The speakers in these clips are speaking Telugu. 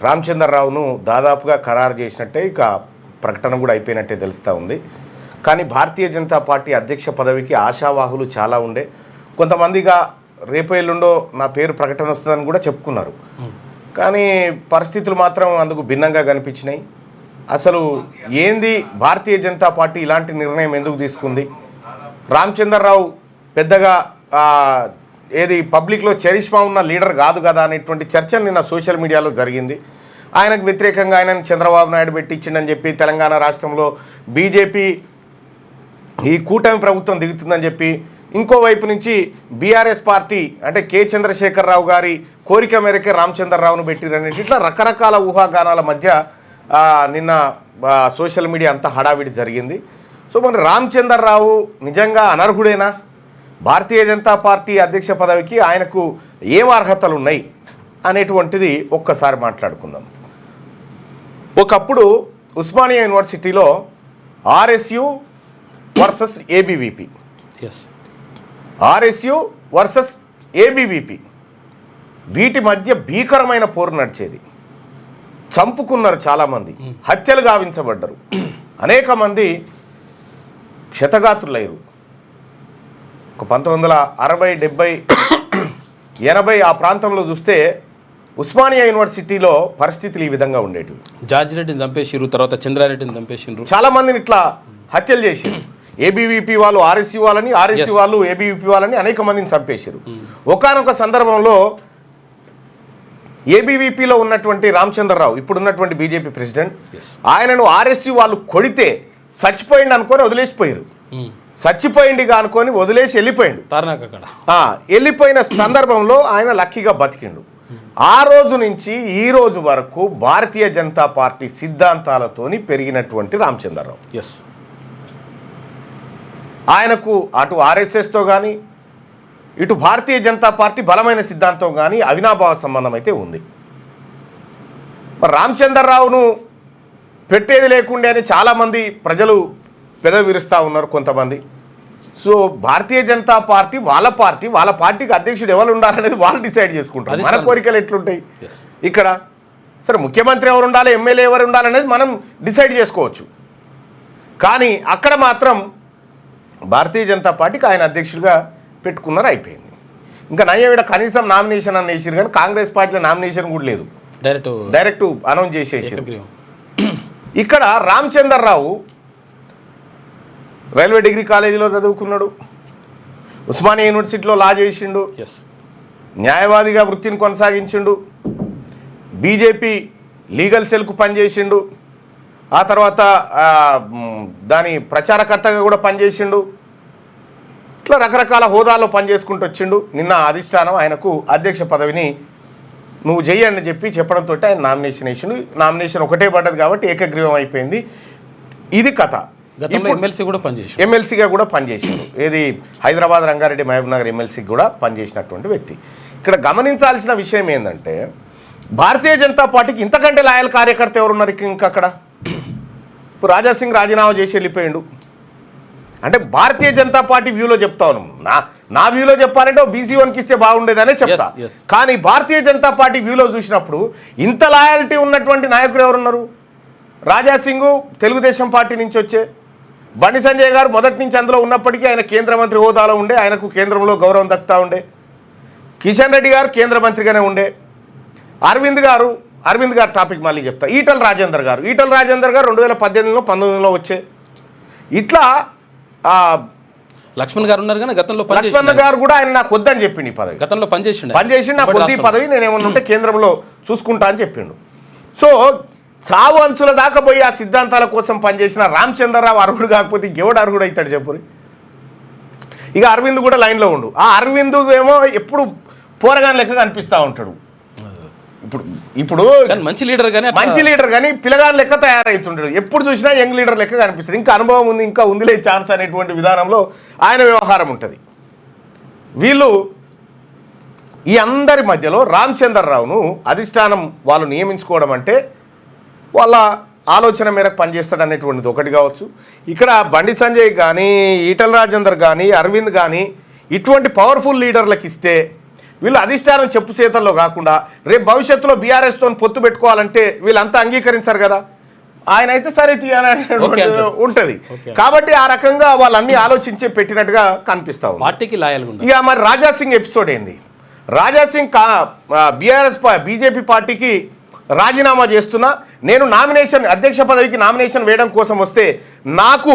రామచంద్రరావును దాదాపుగా ఖరారు చేసినట్టే, ఇక ప్రకటన కూడా అయిపోయినట్టే తెలుస్తూ ఉంది. కానీ భారతీయ జనతా పార్టీ అధ్యక్ష పదవికి ఆశావాహులు చాలా ఉండే. కొంతమందిగా రేపు ఎల్లుండో నా పేరు ప్రకటన వస్తుందని కూడా చెప్పుకున్నారు. కానీ పరిస్థితులు మాత్రం అందుకు భిన్నంగా కనిపించినాయి. అసలు ఏంది భారతీయ జనతా పార్టీ ఇలాంటి నిర్ణయం ఎందుకు తీసుకుంది? రామచంద్రరావు పెద్దగా ఏది పబ్లిక్లో చరిష్మా ఉన్న లీడర్ కాదు కదా అనేటువంటి చర్చ నిన్న సోషల్ మీడియాలో జరిగింది. ఆయనకు వ్యతిరేకంగా ఆయనను చంద్రబాబు నాయుడు పెట్టించిండని చెప్పి, తెలంగాణ రాష్ట్రంలో బీజేపీ ఈ కూటమి ప్రభుత్వం దిగుతుందని చెప్పి, ఇంకోవైపు నుంచి బీఆర్ఎస్ పార్టీ అంటే కె చంద్రశేఖరరావు గారి కోరిక మేరకే రామచంద్రరావును పెట్టిరని ఇట్లా రకరకాల ఊహాగానాల మధ్య నిన్న సోషల్ మీడియా అంతా హడావిడి జరిగింది. సో మరి రామచంద్రరావు నిజంగా అనర్హుడేనా? భారతీయ జనతా పార్టీ అధ్యక్ష పదవికి ఆయనకు ఏం అర్హతలు ఉన్నాయి అనేటువంటిది ఒక్కసారి మాట్లాడుకుందాం. ఒకప్పుడు ఉస్మానియా యూనివర్సిటీలో RSU versus ABVP, RSU versus ABVP, వీటి మధ్య భీకరమైన పోరు నడిచేది. చంపుకున్నారు, చాలామంది హత్యలు గావించబడ్డారు, అనేక మంది క్షతగాత్రులయ్యారు. ఒక 1960, 70, 80 ఆ ప్రాంతంలో చూస్తే ఉస్మానియా యూనివర్సిటీలో పరిస్థితులు ఈ విధంగా ఉండేటివి. జార్జ్ రెడ్డిని చంపేసిరు, తర్వాత చంద్రారెడ్డిని చంపేసిండ్రు, చాలా మందిని ఇట్లా హత్యలు చేసారు. ఏబీవీపీ వాళ్ళు ఆర్ఎస్యూ వాళ్ళని, ఆర్ఎస్యూ వాళ్ళు ఏబీవీపీ వాళ్ళని అనేక మందిని చంపేశారు. ఒకానొక సందర్భంలో ఏబీవీపీలో ఉన్నటువంటి రామచంద్రరావు, ఇప్పుడున్నటువంటి బీజేపీ ప్రెసిడెంట్, ఆయనను ఆర్ఎస్యూ వాళ్ళు కొడితే చచ్చిపోయింది అనుకొని వదిలేసిపోయారు. చచ్చిపోయిందిగా అనుకొని వదిలేసి వెళ్ళిపోయిండు. వెళ్ళిపోయిన సందర్భంలో ఆయన లక్కీగా బతికిండు. ఆ రోజు నుంచి ఈ రోజు వరకు భారతీయ జనతా పార్టీ సిద్ధాంతాలతోని పెరిగినటువంటి రామచంద్రరావు, ఆయనకు అటు ఆర్ఎస్ఎస్తో కానీ ఇటు భారతీయ జనతా పార్టీ బలమైన సిద్ధాంతం కానీ అవినాభావ సంబంధం అయితే ఉంది. మరి రామచంద్రరావును పెట్టేది లేకుండే అని చాలామంది ప్రజలు పెదవి విరుస్తూ ఉన్నారు కొంతమంది. సో భారతీయ జనతా పార్టీ వాళ్ళ పార్టీకి అధ్యక్షుడు ఎవరు ఉండాలనేది వాళ్ళు డిసైడ్ చేసుకుంటారు. మన కోరికలు ఎట్లుంటాయి ఇక్కడ? సరే, ముఖ్యమంత్రి ఎవరు ఉండాలి, ఎమ్మెల్యే ఎవరు ఉండాలనేది మనం డిసైడ్ చేసుకోవచ్చు. కానీ అక్కడ మాత్రం భారతీయ జనతా పార్టీకి ఆయన అధ్యక్షుడిగా పెట్టుకున్నారు, అయిపోయింది. ఇంకా నయ్యవిడ కనీసం నామినేషన్ అని వేసారు, కానీ కాంగ్రెస్ పార్టీలో నామినేషన్ కూడా లేదు, డైరెక్ట్ అనౌన్స్ చేసేసారు. ఇక్కడ రామచంద్రరావు రైల్వే డిగ్రీ కాలేజీలో చదువుకున్నాడు, ఉస్మానియా యూనివర్సిటీలో లా చేసిండు, న్యాయవాదిగా వృత్తిని కొనసాగించిండు, బీజేపీ లీగల్ సెల్కు పనిచేసిండు, ఆ తర్వాత దాని ప్రచారకర్తగా కూడా పనిచేసిండు. ఇట్లా రకరకాల హోదాల్లో పనిచేసుకుంటూ వచ్చిండు. నిన్న అధిష్టానం ఆయనకు అధ్యక్ష పదవిని నువ్వు చెయ్యని చెప్పి చెప్పడంతో ఆయన నామినేషన్ వేసిండు. నామినేషన్ ఒకటే పడ్డది కాబట్టి ఏకగ్రీవం అయిపోయింది. ఇది కథ. ఎమ్మెల్సీగా కూడా పనిచేసిండు. ఏది హైదరాబాద్ రంగారెడ్డి మహబూబ్ నగర్ ఎమ్మెల్సీకి కూడా పనిచేసినటువంటి వ్యక్తి. ఇక్కడ గమనించాల్సిన విషయం ఏంటంటే భారతీయ జనతా పార్టీకి ఇంతకంటే లాయల్ కార్యకర్త ఎవరున్నారు ఇంకా అక్కడ? ఇప్పుడు రాజాసింగ్ రాజీనామా చేసి వెళ్ళిపోయిండు. అంటే భారతీయ జనతా పార్టీ వ్యూలో చెప్తా ఉన్నాం. నా వ్యూలో చెప్పాలంటే బీసీ1కి ఇస్తే బాగుండేదనే చెప్తా. కానీ భారతీయ జనతా పార్టీ వ్యూలో చూసినప్పుడు ఇంత లాయల్టీ ఉన్నటువంటి నాయకులు ఎవరున్నారు? రాజాసింగ్ తెలుగుదేశం పార్టీ నుంచి వచ్చే, బండి సంజయ్ గారు మొదటి నుంచి అందులో ఉన్నప్పటికీ ఆయన కేంద్ర మంత్రి హోదాలో ఉండే, ఆయనకు కేంద్రంలో గౌరవం దక్కుతూ ఉండే. కిషన్ రెడ్డి గారు కేంద్ర మంత్రిగానే ఉండే. అరవింద్ గారు టాపిక్ మళ్ళీ చెప్తా. ఈటల రాజేందర్ గారు 2018లో 19లో వచ్చే. ఇట్లా లక్ష్మణ్ గారు ఉన్నారు, కానీ గతంలో లక్ష్మణ్ గారు కూడా ఆయన నాకు వద్దని చెప్పిండు. ఈ పదవి గతంలో పనిచేసి నా కొద్ది పదవి నేను ఏమన్నా ఉంటే కేంద్రంలో చూసుకుంటా అని చెప్పిండు. సో చావు అంచుల దాకా పోయి ఆ సిద్ధాంతాల కోసం పనిచేసిన రామచంద్రరావు అర్హుడు కాకపోతే ఇంకెవడు అర్హుడు అవుతాడు చెప్పురి? ఇక అరవింద్ కూడా లైన్లో ఉండు. ఆ అరవింద్ ఏమో ఎప్పుడు పోరగాని లెక్క కనిపిస్తూ ఉంటాడు. ఇప్పుడు మంచి లీడర్ కానీ పిల్లగాని లెక్క తయారవుతుంటాడు. ఎప్పుడు చూసినా యంగ్ లీడర్ లెక్క కనిపిస్తుంది. ఇంకా అనుభవం ఉంది, ఇంకా ఉందిలే ఛాన్స్ అనేటువంటి విధానంలో ఆయన వ్యవహారం ఉంటుంది. వీళ్ళు ఈ అందరి మధ్యలో రామచంద్రరావును అధిష్టానం వాళ్ళు నియమించుకోవడం అంటే వాళ్ళ ఆలోచన మేరకు పనిచేస్తాడు అనేటువంటిది ఒకటి కావచ్చు. ఇక్కడ బండి సంజయ్ కానీ, ఈటల రాజేందర్ కానీ, అరవింద్ కానీ ఇటువంటి పవర్ఫుల్ లీడర్లకు ఇస్తే వీళ్ళు అధిష్టానం చెప్పు చేతల్లో కాకుండా రేపు భవిష్యత్తులో బీఆర్ఎస్తో పొత్తు పెట్టుకోవాలంటే వీళ్ళంతా అంగీకరించారు కదా. ఆయన అయితే సరే తీయాలని ఉంటుంది. కాబట్టి ఆ రకంగా వాళ్ళన్నీ ఆలోచించి పెట్టినట్టుగా కనిపిస్తా ఉంది. పార్టీకి లాయల్గా ఉంది. ఇక మరి రాజాసింగ్ ఎపిసోడ్ ఏంది? రాజాసింగ్ బీజేపీ పార్టీకి రాజీనామా చేస్తున్నా, నేను అధ్యక్ష పదవికి నామినేషన్ వేయడం కోసం వస్తే నాకు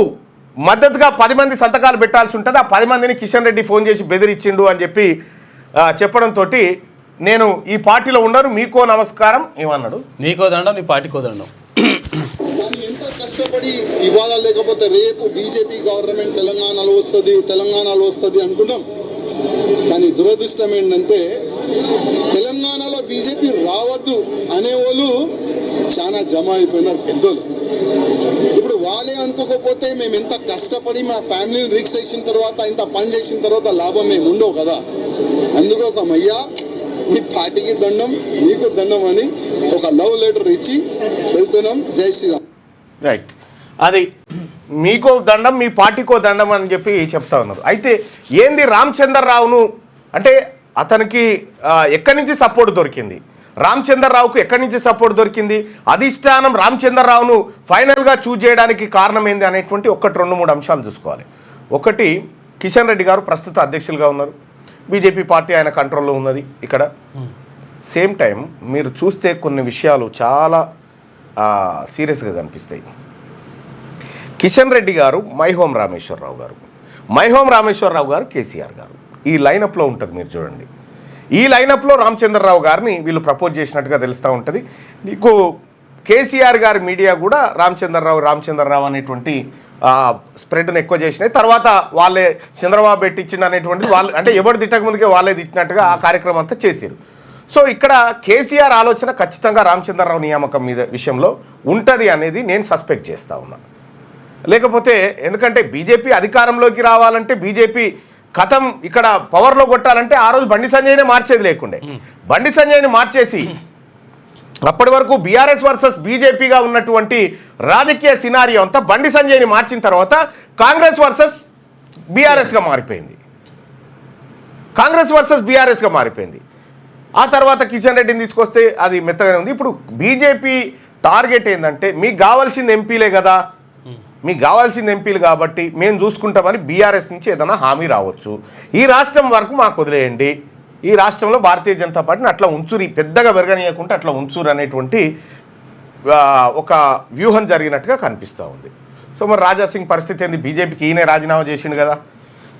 మద్దతుగా 10 మంది సంతకాలు పెట్టాల్సి ఉంటుంది. ఆ 10 మందిని కిషన్ రెడ్డి ఫోన్ చేసి బెదిరించిండు అని చెప్పి చెప్పడంతో నేను ఈ పార్టీలో ఉండను, మీకో నమస్కారం ఏమన్నాడు. నీకో దండం, నీ పార్టీకో దండం. కానీ ఎంతో కష్టపడి ఇవాళ లేకపోతే రేపు బీజేపీ గవర్నమెంట్ తెలంగాణలో వస్తుంది అనుకున్నాం. కానీ దురదృష్టం ఏంటంటే తెలంగాణలో బీజేపీ రావద్దు అనేవాళ్ళు చాలా జమ అయిపోయినారు పెద్దోళ్ళు. ఇప్పుడు వాళ్ళే అనుకోకపోతే మేము ఎంత కష్టపడి మా ఫ్యామిలీని రిక్స్ చేసిన తర్వాత ఇంత పని చేసిన తర్వాత లాభం మేము ఉండవు కదా. అందుకోసం అయ్యా మీ పార్టీకి దండం, మీకు దండం అని ఒక లవ్ లెటర్ ఇచ్చి వెళ్తున్నాం. జై శ్రీరామ్. రైట్, అది మీకో దండం, మీ పార్టీకో దండం అని చెప్పి చెప్తా ఉన్నారు. అయితే ఏంది రామచంద్రరావును అంటే అతనికి ఎక్కడి నుంచి సపోర్ట్ దొరికింది, రామచంద్రరావుకు ఎక్కడి నుంచి సపోర్ట్ దొరికింది, అధిష్టానం రామచంద్రరావును ఫైనల్గా చూజ్ చేయడానికి కారణం ఏంది అనేటువంటి 1-2-3 అంశాలు చూసుకోవాలి. ఒకటి, కిషన్ రెడ్డి గారు ప్రస్తుత అధ్యక్షులుగా ఉన్నారు, బీజేపీ పార్టీ ఆయన కంట్రోల్లో ఉన్నది ఇక్కడ. సేమ్ టైం మీరు చూస్తే కొన్ని విషయాలు చాలా సీరియస్గా కనిపిస్తాయి. కిషన్ రెడ్డి గారు, మైహోం రామేశ్వరరావు గారు, కేసీఆర్ గారు, ఈ లైనప్లో ఉంటుంది. మీరు చూడండి, ఈ లైనప్లో రామచంద్రరావు గారిని వీళ్ళు ప్రపోజ్ చేసినట్టుగా తెలుస్తూ ఉంటుంది. నీకు కేసీఆర్ గారి మీడియా కూడా రామచంద్రరావు అనేటువంటి స్ప్రెడ్ను ఎక్కువ చేసినాయి. తర్వాత వాళ్ళే చంద్రబాబు పెట్టించింది అనేటువంటిది వాళ్ళు, అంటే ఎవరు తిట్టక ముందుకే వాళ్ళే తిట్టినట్టుగా ఆ కార్యక్రమం అంతా చేశారు. సో ఇక్కడ కేసీఆర్ ఆలోచన ఖచ్చితంగా రామచంద్రరావు నియామకం మీద విషయంలో ఉంటుంది అనేది నేను సస్పెక్ట్ చేస్తూ ఉన్నా. లేకపోతే ఎందుకంటే బీజేపీ అధికారంలోకి రావాలంటే, బీజేపీ కథం ఇక్కడ పవర్లో కొట్టాలంటే ఆ రోజు బండి సంజయ్నే మార్చేది లేకుండే. బండి సంజయ్ని మార్చేసి అప్పటి వరకు బీఆర్ఎస్ వర్సెస్ బీజేపీగా ఉన్నటువంటి రాజకీయ సినారియో అంతా బండి సంజయ్ని మార్చిన తర్వాత కాంగ్రెస్ వర్సెస్ బీఆర్ఎస్గా మారిపోయింది. ఆ తర్వాత కిషన్ రెడ్డిని తీసుకొస్తే అది మెత్తగానే ఉంది. ఇప్పుడు బీజేపీ టార్గెట్ ఏంటంటే, మీకు కావాల్సింది ఎంపీలే కదా, మీకు కావాల్సింది ఎంపీలు కాబట్టి మేము చూసుకుంటామని బీఆర్ఎస్ నుంచి ఏదైనా హామీ రావచ్చు. ఈ రాష్ట్రం వరకు మాకు వదిలేయండి, ఈ రాష్ట్రంలో భారతీయ జనతా పార్టీని అట్లా ఉంచురి, పెద్దగా పెరగనీయకుండా అట్లా ఉంచురు అనేటువంటి ఒక వ్యూహం జరిగినట్టుగా కనిపిస్తూ ఉంది. సో మరి రాజాసింగ్ పరిస్థితి ఏంది? బీజేపీకి ఈయనే రాజీనామా చేసిండు కదా,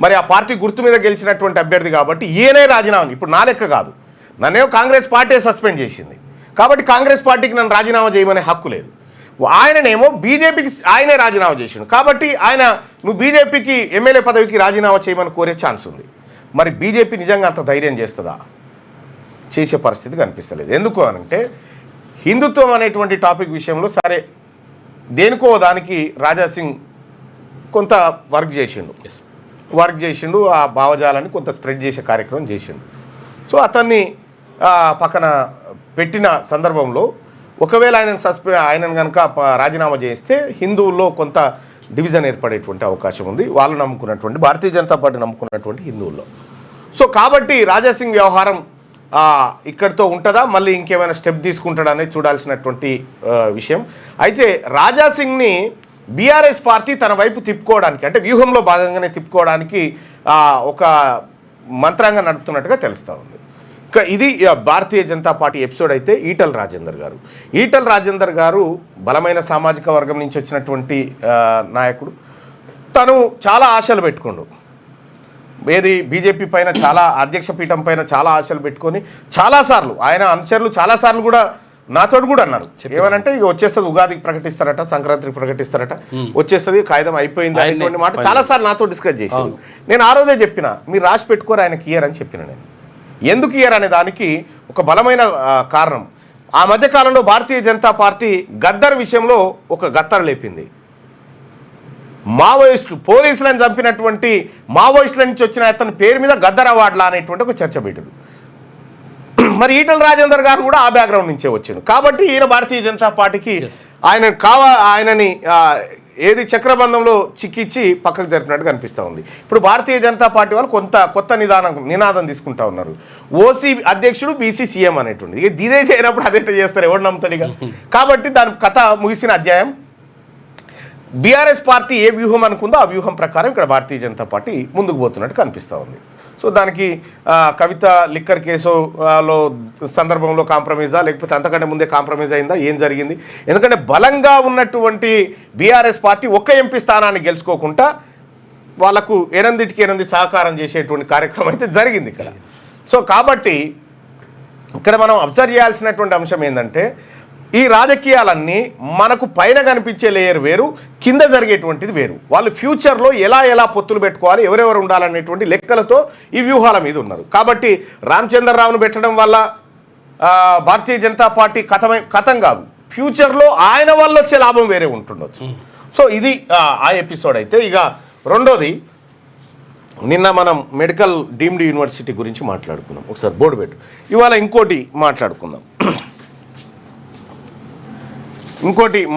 మరి ఆ పార్టీ గుర్తు మీద గెలిచినటువంటి అభ్యర్థి కాబట్టి ఈయనే రాజీనామా. ఇప్పుడు నా లెక్క కాదు, నన్నేమో కాంగ్రెస్ పార్టీ సస్పెండ్ చేసింది కాబట్టి కాంగ్రెస్ పార్టీకి నన్ను రాజీనామా చేయమనే హక్కు లేదు. ఆయననేమో బీజేపీకి ఆయనే రాజీనామా చేసిండు కాబట్టి నువ్వు బీజేపీకి ఎమ్మెల్యే పదవికి రాజీనామా చేయమని కోరే ఛాన్స్ ఉంది. మరి బీజేపీ నిజంగా అంత ధైర్యం చేస్తుందా? చేసే పరిస్థితి కనిపిస్తలేదు. ఎందుకు అనంటే హిందుత్వం అనేటువంటి టాపిక్ విషయంలో సరే దేనికో దానికి రాజాసింగ్ కొంత వర్క్ చేసిండు, ఆ భావజాలాన్ని కొంత స్ప్రెడ్ చేసే కార్యక్రమం చేసిండు. సో అతన్ని పక్కన పెట్టిన సందర్భంలో ఒకవేళ ఆయనను కనుక రాజీనామా చేస్తే హిందువుల్లో కొంత డివిజన్ ఏర్పడేటువంటి అవకాశం ఉంది, వాళ్ళు నమ్ముకున్నటువంటి భారతీయ జనతా పార్టీ నమ్ముకున్నటువంటి హిందువుల్లో. సో కాబట్టి రాజాసింగ్ వ్యవహారం ఇక్కడితో ఉంటుందా, మళ్ళీ ఇంకేమైనా స్టెప్ తీసుకుంటాడా అనేది చూడాల్సినటువంటి విషయం. అయితే రాజాసింగ్ని బీఆర్ఎస్ పార్టీ తన వైపు తిప్పుకోవడానికి, అంటే వ్యూహంలో భాగంగానే తిప్పుకోవడానికి ఒక మంత్రాంగం నడుపుతున్నట్టుగా తెలుస్తూ ఉంది. ఇది భారతీయ జనతా పార్టీ ఎపిసోడ్. అయితే ఈటల రాజేందర్ గారు బలమైన సామాజిక వర్గం నుంచి వచ్చినటువంటి నాయకుడు. తను చాలా ఆశలు పెట్టుకోండు, ఏది బీజేపీ పైన చాలా అధ్యక్ష పీఠం పైన చాలా ఆశలు పెట్టుకొని చాలాసార్లు ఆయన అనుచరులు చాలాసార్లు కూడా నాతో కూడా అన్నారు, ఏమనంటే ఇక వచ్చేస్తుంది, ఉగాదికి ప్రకటిస్తారట, సంక్రాంతికి ప్రకటిస్తారట, వచ్చేస్తుంది, కాగితం అయిపోయింది అనేటువంటి మాట చాలాసార్లు నాతో డిస్కస్ చేశారు. నేను ఆ రోజే చెప్పిన, మీరు రాసి పెట్టుకోరు ఆయనకి ఇయర్ అని చెప్పిన. నేను ఎందుకు ఇయర్ అనే దానికి ఒక బలమైన కారణం, ఆ మధ్యకాలంలో భారతీయ జనతా పార్టీ గద్దర్ విషయంలో ఒక గత్తర లేపింది. మావోయిస్టులు పోలీసులను చంపినటువంటి మావోయిస్టుల నుంచి వచ్చిన అతని పేరు మీద గద్దర్ అవార్డులా అనేటువంటి ఒక చర్చ పెట్టింది. మరి ఈటల రాజేందర్ గారు కూడా ఆ బ్యాక్గ్రౌండ్ నుంచే వచ్చింది కాబట్టి ఈయన భారతీయ జనతా పార్టీకి ఆయనని ఏది చక్రబంధంలో చిక్కిచ్చి పక్కకు జరిపినట్టు కనిపిస్తూ ఉంది. ఇప్పుడు భారతీయ జనతా పార్టీ వాళ్ళు కొత్త నినాదం తీసుకుంటా ఉన్నారు. ఓసీ అధ్యక్షుడు బీసీ సీఎం అనేటువంటి. ఇక ఇదే చేయనప్పుడు అదే చేస్తారు, ఎవడు నమ్ముతాడు ఇక. కాబట్టి దాని కథ ముగిసిన అధ్యాయం. బీఆర్ఎస్ పార్టీ ఏ వ్యూహం అనుకుందో ఆ వ్యూహం ప్రకారం ఇక్కడ భారతీయ జనతా పార్టీ ముందుకు పోతున్నట్టు కనిపిస్తూ ఉంది. సో దానికి కవిత లిక్కర్ కేసులో సందర్భంలో కాంప్రమైజా, లేకపోతే అంతకంటే ముందే కాంప్రమైజ్ అయిందా, ఏం జరిగింది? ఎందుకంటే బలంగా ఉన్నటువంటి బీఆర్ఎస్ పార్టీ ఒక్క ఎంపీ స్థానాన్ని గెలుచుకోకుండా వాళ్ళకు 8 సహకారం చేసేటువంటి కార్యక్రమం అయితే జరిగింది ఇక్కడ. సో కాబట్టి ఇక్కడ మనం అబ్జర్వ్ చేయాల్సినటువంటి అంశం ఏంటంటే, ఈ రాజకీయాలన్నీ మనకు పైన కనిపించే లేయర్ వేరు, కింద జరిగేటువంటిది వేరు. వాళ్ళు ఫ్యూచర్లో ఎలా పొత్తులు పెట్టుకోవాలి, ఎవరెవరు ఉండాలనేటువంటి లెక్కలతో ఈ వ్యూహాల మీద ఉన్నారు. కాబట్టి రామచంద్రరావును పెట్టడం వల్ల భారతీయ జనతా పార్టీ కథం కాదు, ఫ్యూచర్లో ఆయన వల్ల వచ్చే లాభం వేరే ఉంటుండొచ్చు. సో ఇది ఆ ఎపిసోడ్ అయితే. ఇక రెండోది, నిన్న మనం మెడికల్ డీమ్డ్ యూనివర్సిటీ గురించి మాట్లాడుకున్నాం. ఒకసారి బోర్డు పెట్టు. ఇవాళ ఇంకోటి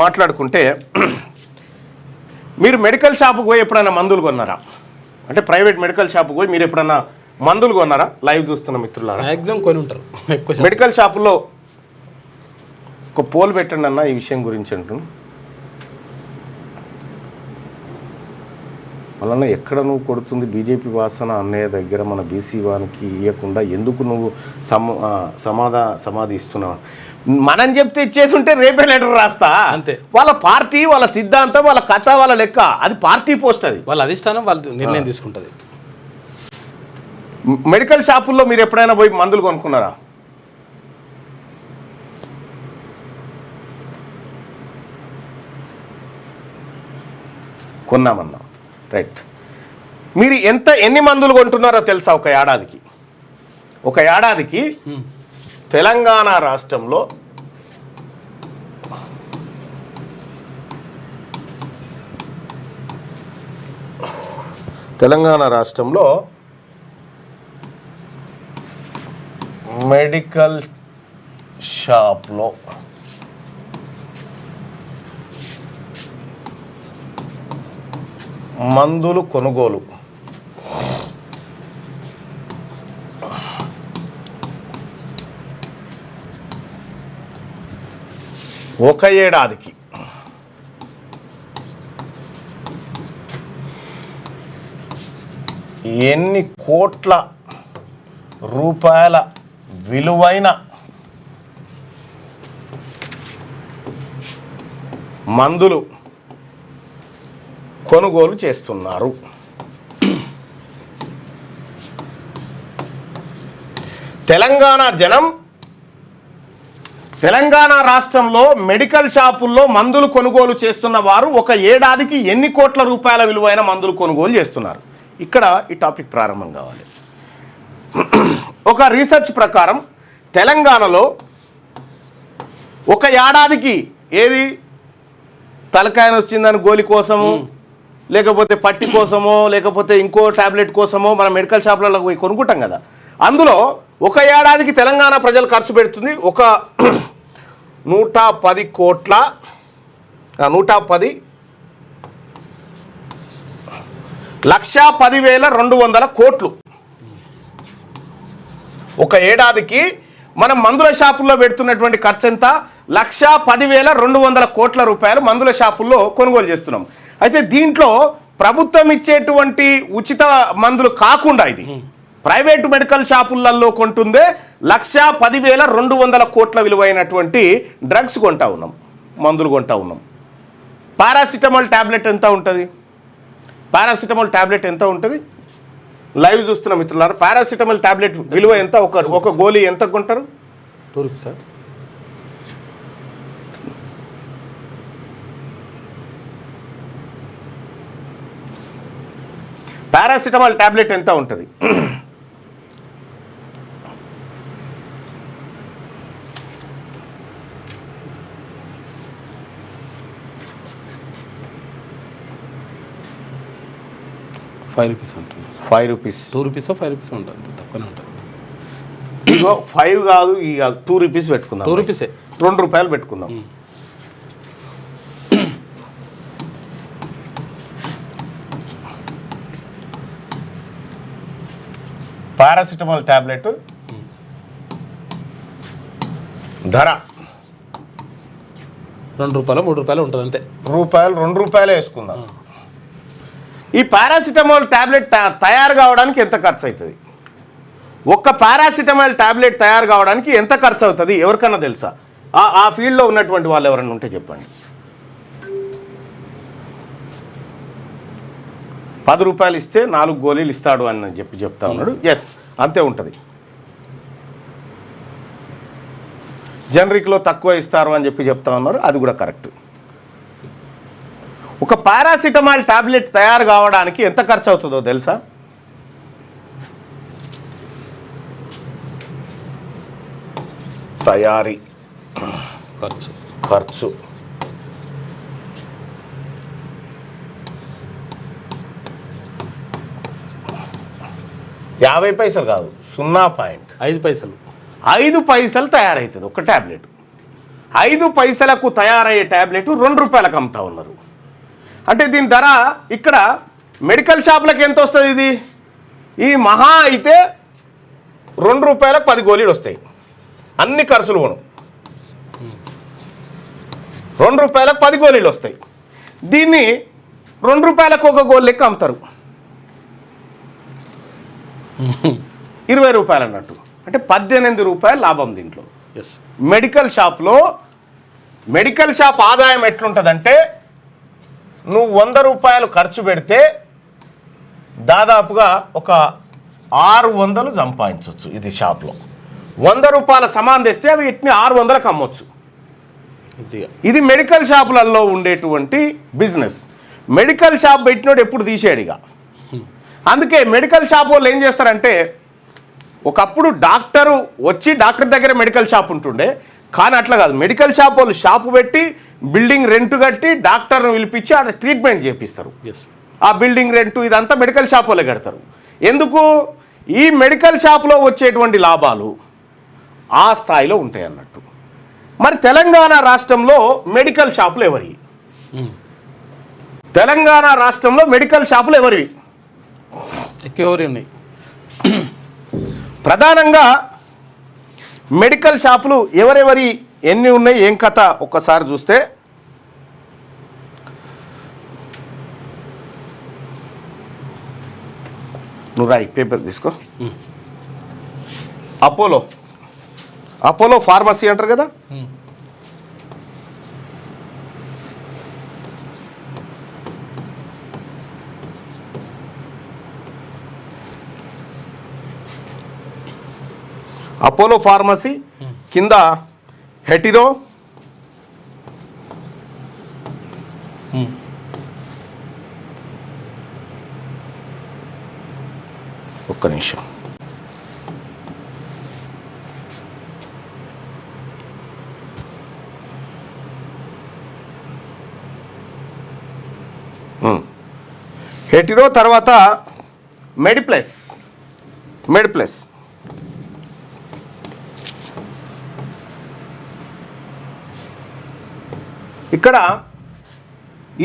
మాట్లాడుకుంటే, మీరు మెడికల్ షాపుకు పోయి ఎప్పుడైనా మందులు కొన్నారా? అంటే ప్రైవేట్ మెడికల్ షాపుకు పోయి మీరు ఎప్పుడైనా మందులు కొన్నారా? లైవ్ చూస్తున్న మిత్రులారా, మ్యాక్సిమం కొని ఉంటారు. మెడికల్ షాపుల్లో ఒక పోల్ పెట్టండి అన్న ఈ విషయం గురించి అంటున్నాను. వలన ఎక్కడ నువ్వు కొడుతుంది బీజేపీ వాసన అన్నయ్య దగ్గర మన బీసీ వానికి ఇవ్వకుండా ఎందుకు నువ్వు సమాధి ఇస్తున్నావు? మనం చెప్తే ఇచ్చేది ఉంటే రేపే లెటర్ రాస్తా అంతే. వాళ్ళ పార్టీ, వాళ్ళ సిద్ధాంతం, వాళ్ళ కథ, వాళ్ళ లెక్క, అది పార్టీ పోస్ట్. అది వాళ్ళ అధిష్టానం వాళ్ళు నిర్ణయం తీసుకుంటుంది. మెడికల్ షాపుల్లో మీరు ఎప్పుడైనా పోయి మందులు కొనుక్కున్నారా? కొన్నామన్నా, రైట్. మీరు ఎన్ని మందులు కొంటున్నారో తెలుసా? ఒక ఏడాదికి తెలంగాణ రాష్ట్రంలో మెడికల్ షాప్లో మందులు కొనుగోలు ఒక ఏడాదికి ఎన్ని కోట్ల రూపాయల విలువైన మందులు కొనుగోలు చేస్తున్నారు? తెలంగాణ రాష్ట్రంలో మెడికల్ షాపుల్లో మందులు కొనుగోలు చేస్తున్న వారు ఒక ఏడాదికి ఎన్ని కోట్ల రూపాయల విలువైన మందులు కొనుగోలు చేస్తున్నారు? ఇక్కడ ఈ టాపిక్ ప్రారంభం కావాలి. ఒక రీసెర్చ్ ప్రకారం తెలంగాణలో ఒక ఏడాదికి తలకాయన వచ్చిందని గోలి కోసము, లేకపోతే పట్టి కోసమో, లేకపోతే ఇంకో టాబ్లెట్ కోసమో మనం మెడికల్ షాపులలో పోయి కొనుక్కుంటాం కదా. అందులో ఒక ఏడాదికి తెలంగాణ ప్రజలు ఖర్చు పెడుతుంది ఒక 1,10,200 కోట్లు. ఒక ఏడాదికి మనం మందుల షాపుల్లో పెడుతున్నటువంటి ఖర్చు ఎంత? 1,10,200 కోట్ల రూపాయలు మందుల షాపుల్లో కొనుగోలు చేస్తున్నాం. అయితే దీంట్లో ప్రభుత్వం ఇచ్చేటువంటి ఉచిత మందులు కాకుండా ఇది ప్రైవేటు మెడికల్ షాపులలో కొంటుందే 1,10,200 కోట్ల విలువైనటువంటి డ్రగ్స్ కొంటా ఉన్నాం, మందులు కొంటా ఉన్నాం. పారాసిటమాల్ టాబ్లెట్ ఎంత ఉంటుంది? లైవ్ చూస్తున్న మిత్రులారా, పారాసిటమాల్ టాబ్లెట్ విలువ ఎంత? ఒక గోళీ ఎంత కొంటారు? 2 రూపీస్. పారాసిటమాల్ టాబ్లెట్ ఎంత ఉంటుంది? ₹5 ఉంటుంది. 5 రూపీస్. 2 రూపీస్ 5 రూపీస్ ఉంటుంది, తక్కువనే ఉంటుంది. ఇగో 5 కాదు, ఇక 2 రూపీస్ పెట్టుకుందాం. 2 రూపీసే, 2 రూపాయలు పెట్టుకుందాం. పారాసిటమాల్ టాబ్లెట్ ధర ₹2 ఉంటుంది అంతే. ₹2 వేసుకుందాం. ఈ పారాసిటమాల్ టాబ్లెట్ తయారు కావడానికి ఎంత ఖర్చు అవుతుంది? ఒక్క పారాసిటమాల్ టాబ్లెట్ తయారు కావడానికి ఎంత ఖర్చు అవుతుంది? ఎవరికన్నా తెలుసా? ఆ ఫీల్డ్లో ఉన్నటువంటి వాళ్ళు ఎవరైనా ఉంటే చెప్పండి. ₹10 ఇస్తే 4 గోళీలు ఇస్తాడు అని చెప్తా ఉన్నాడు. ఎస్, అంతే ఉంటుంది. జనరిక్లో తక్కువ ఇస్తారు అని చెప్తా ఉన్నారు. అది కూడా కరెక్ట్. ఒక పారాసిటమాల్ టాబ్లెట్ తయారు కావడానికి ఎంత ఖర్చు అవుతుందో తెలుసా? తయారీ ఖర్చు ₹50 కాదు, 0.5 5 తయారవుతుంది ఒక ట్యాబ్లెట్. 5 పైసలకు తయారయ్యే ట్యాబ్లెట్ ₹2 అమ్ముతా ఉన్నారు. అంటే దీని ధర ఇక్కడ మెడికల్ షాపులకు ఎంత వస్తుంది? ఇది ఈ మహా అయితే ₹2 10 గోళీలు వస్తాయి. అన్ని ఖర్చులు కొను ₹2 10 గోళీలు వస్తాయి. దీన్ని ₹2 ఒక గోళీ లెక్క అమ్ముతారు. ₹20 అన్నట్టు. అంటే ₹18 లాభం దీంట్లో. మెడికల్ షాప్ ఆదాయం ఎట్లుంటుందంటే, నువ్వు ₹100 ఖర్చు పెడితే దాదాపుగా ఒక 600 సంపాదించవచ్చు. ఇది షాప్లో ₹100 సమాన్ తెస్తే అవి ఇట్ని 600కి అమ్మొచ్చు. ఇది మెడికల్ షాపులలో ఉండేటువంటి బిజినెస్. మెడికల్ షాప్ పెట్టినోడు ఎప్పుడు తీసేడిగా. అందుకే మెడికల్ షాప్ వాళ్ళు ఏం చేస్తారంటే, ఒకప్పుడు డాక్టరు వచ్చి డాక్టర్ దగ్గర మెడికల్ షాప్ ఉంటుండే, కానీ అట్లా కాదు. మెడికల్ షాప్ వాళ్ళు షాపు పెట్టి బిల్డింగ్ రెంట్ కట్టి డాక్టర్ను పిలిపించి ఆడ ట్రీట్మెంట్ చేపిస్తారు. ఆ బిల్డింగ్ రెంటు ఇదంతా మెడికల్ షాప్ వాళ్ళే కడతారు. ఎందుకు? ఈ మెడికల్ షాప్లో వచ్చేటువంటి లాభాలు ఆ స్థాయిలో ఉంటాయి అన్నట్టు. మరి తెలంగాణ రాష్ట్రంలో మెడికల్ షాపులు ఎవరివి? తెలంగాణ రాష్ట్రంలో మెడికల్ షాపులు ఎవరివి? ఎవరి ఉన్నాయి? ప్రధానంగా మెడికల్ షాపులు ఎవరెవరి ఎన్ని ఉన్నాయి, ఏం కథ ఒక్కసారి చూస్తే, నువ్వు రాయి, పేపర్ తీసుకో. అపోలో ఫార్మసీ అంటారు కదా, అపోలో ఫార్మసీ కింద హెటిరో, ఒక్క నిమిషం, హెటిరో తర్వాత మెడిప్లస్. ఇక్కడ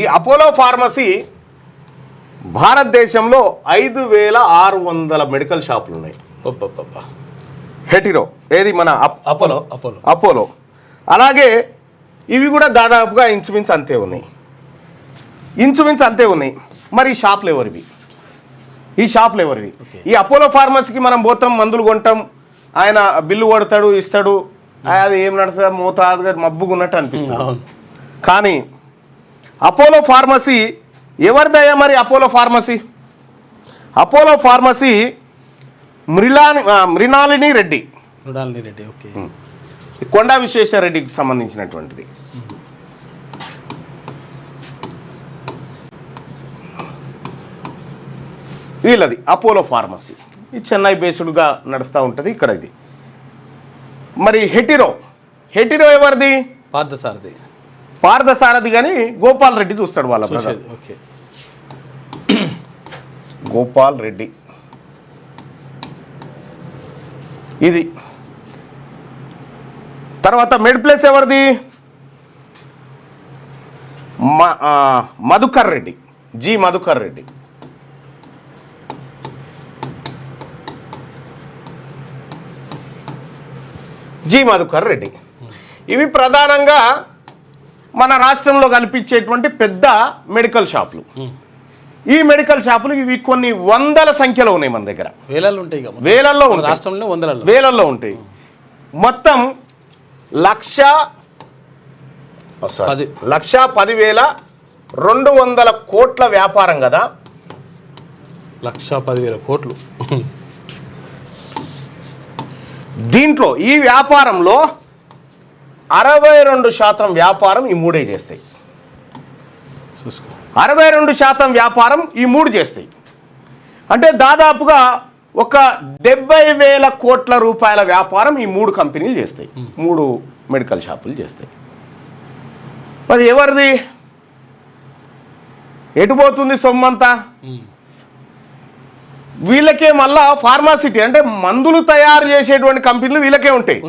ఈ అపోలో ఫార్మసీ భారతదేశంలో 5600 మెడికల్ షాపులు ఉన్నాయి. హెటిరో ఏది మన అపోలో. అలాగే ఇవి కూడా దాదాపుగా ఇంచుమించు అంతే ఉన్నాయి. మరి ఈ షాపులు ఎవరివి? ఈ అపోలో ఫార్మసీకి మనం పోతాం, మందులు కొంటాం, ఆయన బిల్లు కొడతాడు, ఇస్తాడు, అది ఏం నడుస్తుంది, మోతాదుగా మబ్బుగా ఉన్నట్టు అనిపిస్తుంది. కానీ అపోలో ఫార్మసీ ఎవరిదయ్యా? మరి అపోలో ఫార్మసీ మృణాలిని రెడ్డి, కొండా విశ్వేశ్వరరెడ్డికి సంబంధించినటువంటిది. వీళ్ళది అపోలో ఫార్మసీ. ఇది చెన్నై బేస్డ్గా నడుస్తూ ఉంటుంది. ఇక్కడ ఇది. మరి హెటిరో ఎవరిది? పార్థసారథి కానీ గోపాల్ రెడ్డి చూస్తాడు వాళ్ళ బ్రదర్. గోపాల్ రెడ్డి. ఇది తర్వాత మెడిప్లస్ ఎవరిది? మధుకర్ రెడ్డి, జి మధుకర్ రెడ్డి. జి మధుకర్ రెడ్డి. ఇవి ప్రధానంగా మన రాష్ట్రంలో కనిపించేటువంటి పెద్ద మెడికల్ షాపులు. ఈ మెడికల్ షాపులు ఇవి కొన్ని వందల సంఖ్యలో ఉన్నాయి మన దగ్గర, వేలల్లో ఉంటాయి, వేలల్లో ఉంటాయి, రాష్ట్రంలో వేలల్లో ఉంటాయి. మొత్తం 1,10,200 కోట్ల వ్యాపారం కదా. 1,10,000 కోట్లు. దీంట్లో ఈ వ్యాపారంలో 62% వ్యాపారం ఈ మూడే చేస్తాయి. 62% వ్యాపారం ఈ మూడు చేస్తాయి. అంటే దాదాపుగా ఒక 70,000 కోట్ల రూపాయల వ్యాపారం ఈ మూడు కంపెనీలు చేస్తాయి, మూడు మెడికల్ షాపులు చేస్తాయి. మరి ఎవరిది ఎటుపోతుంది సొమ్మంతా? వీళ్ళకే మళ్ళా ఫార్మాసిటీ అంటే మందులు తయారు చేసేటువంటి కంపెనీలు వీళ్ళకే ఉంటాయి.